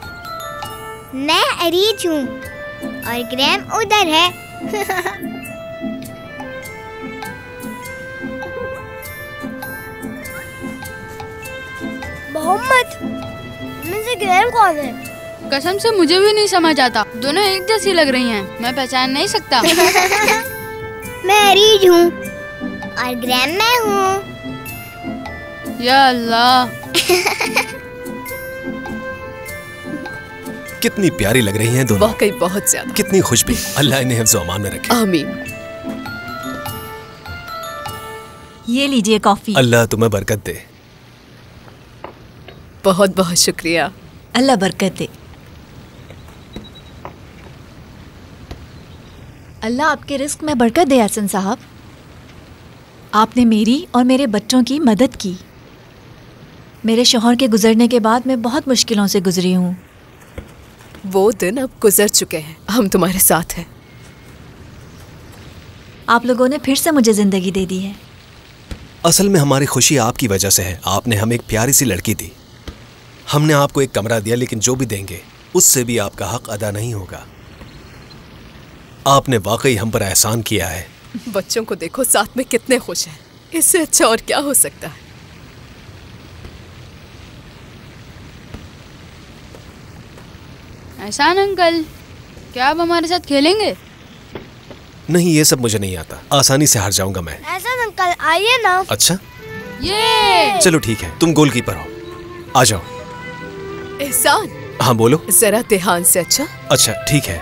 मैं अरीज हूँ और ग्रैम उधर है। मोहम्मद, में से ग्रैम कौन है? कसम से मुझे भी नहीं समझ आता। दोनों एक जैसी लग रही हैं। मैं पहचान नहीं सकता। मैं अरीज हूँ और ग्रैम मैं हूँ। या अल्लाह, कितनी प्यारी लग रही हैं दोनों। वाकई बहुत ज्यादा। कितनी खुश भी। अल्लाह इन्हें हिफ्ज़ व अमान में रखे। आमीन। ये लीजिए कॉफी। अल्लाह तुम्हें बरकत दे। बहुत बहुत शुक्रिया। अल्लाह बरकत दे। अल्लाह आपके रिस्क में बरकत दे हसन साहब। आपने मेरी और मेरे बच्चों की मदद की। मेरे शौहर के गुजरने के बाद मैं बहुत मुश्किलों से गुजरी हूँ। वो दिन अब गुजर चुके हैं। हम तुम्हारे साथ हैं। आप लोगों ने फिर से मुझे जिंदगी दे दी है। असल में हमारी खुशी आपकी वजह से है। आपने हमें एक प्यारी सी लड़की दी। हमने आपको एक कमरा दिया, लेकिन जो भी देंगे उससे भी आपका हक अदा नहीं होगा। आपने वाकई हम पर एहसान किया है। बच्चों को देखो, साथ में कितने खुश हैं। इससे अच्छा और क्या हो सकता है। एहसान अंकल, क्या आप हमारे साथ खेलेंगे? नहीं, ये सब मुझे नहीं आता, आसानी से हार जाऊंगा मैं। एहसान अंकल आइए ना। अच्छा ये चलो ठीक है, तुम गोलकीपर हो, आ जाओ। एहसान, हाँ बोलो। जरा ध्यान से। अच्छा ठीक है,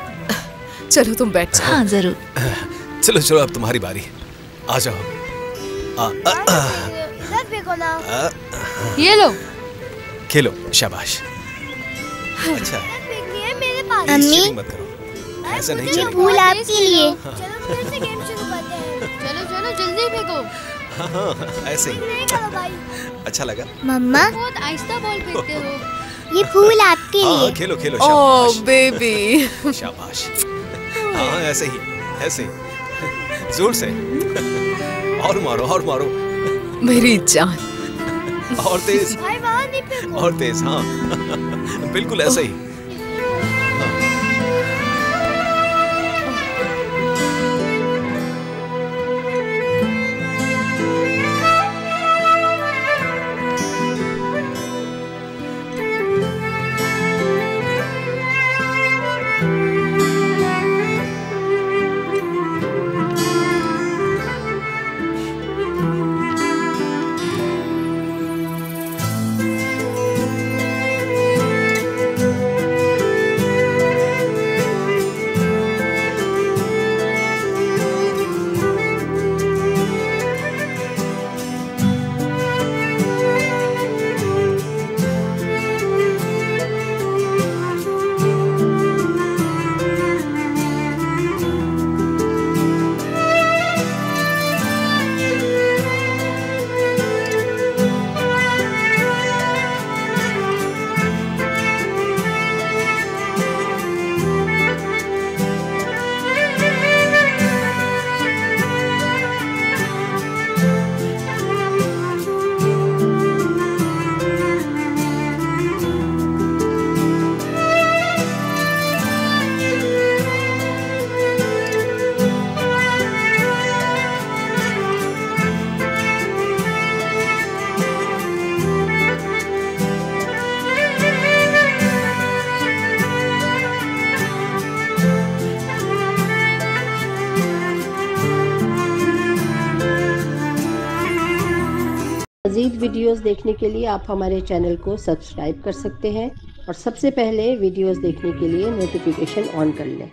चलो तुम बैठ जाओ। हाँ जरूर। चलो चलो, अब तुम्हारी बारी, आ जाओ। इधर देखो ना। ये लो, खेलो, शाबाश। अच्छा फेंकनी है मेरे पास। अम्मी, मत करो, ऐसा नहीं ये चलेगा। फूल आपके लिए। चलो फिर से गेम शुरू करते हैं। चलो चलो जल्दी फेंको। हाँ, ऐसे ही। नहीं करो भाई। अच्छा लगा। मम्मा, बहुत आहिस्ता बॉल फेंकते हो। ये फूल आपके हाँ लिए। खेलो खेलो, ओह शाबाश बेबी। शाबाश। हाँ ऐसे ही, ऐसे ही, जोर से। और मारो, और मारो। मेरी जान। और तेज, भाई वहाँ नहीं फेंको। और तेज। हाँ बिल्कुल ऐसे ही। मज़ीद वीडियोस देखने के लिए आप हमारे चैनल को सब्सक्राइब कर सकते हैं और सबसे पहले वीडियोस देखने के लिए नोटिफिकेशन ऑन कर लें।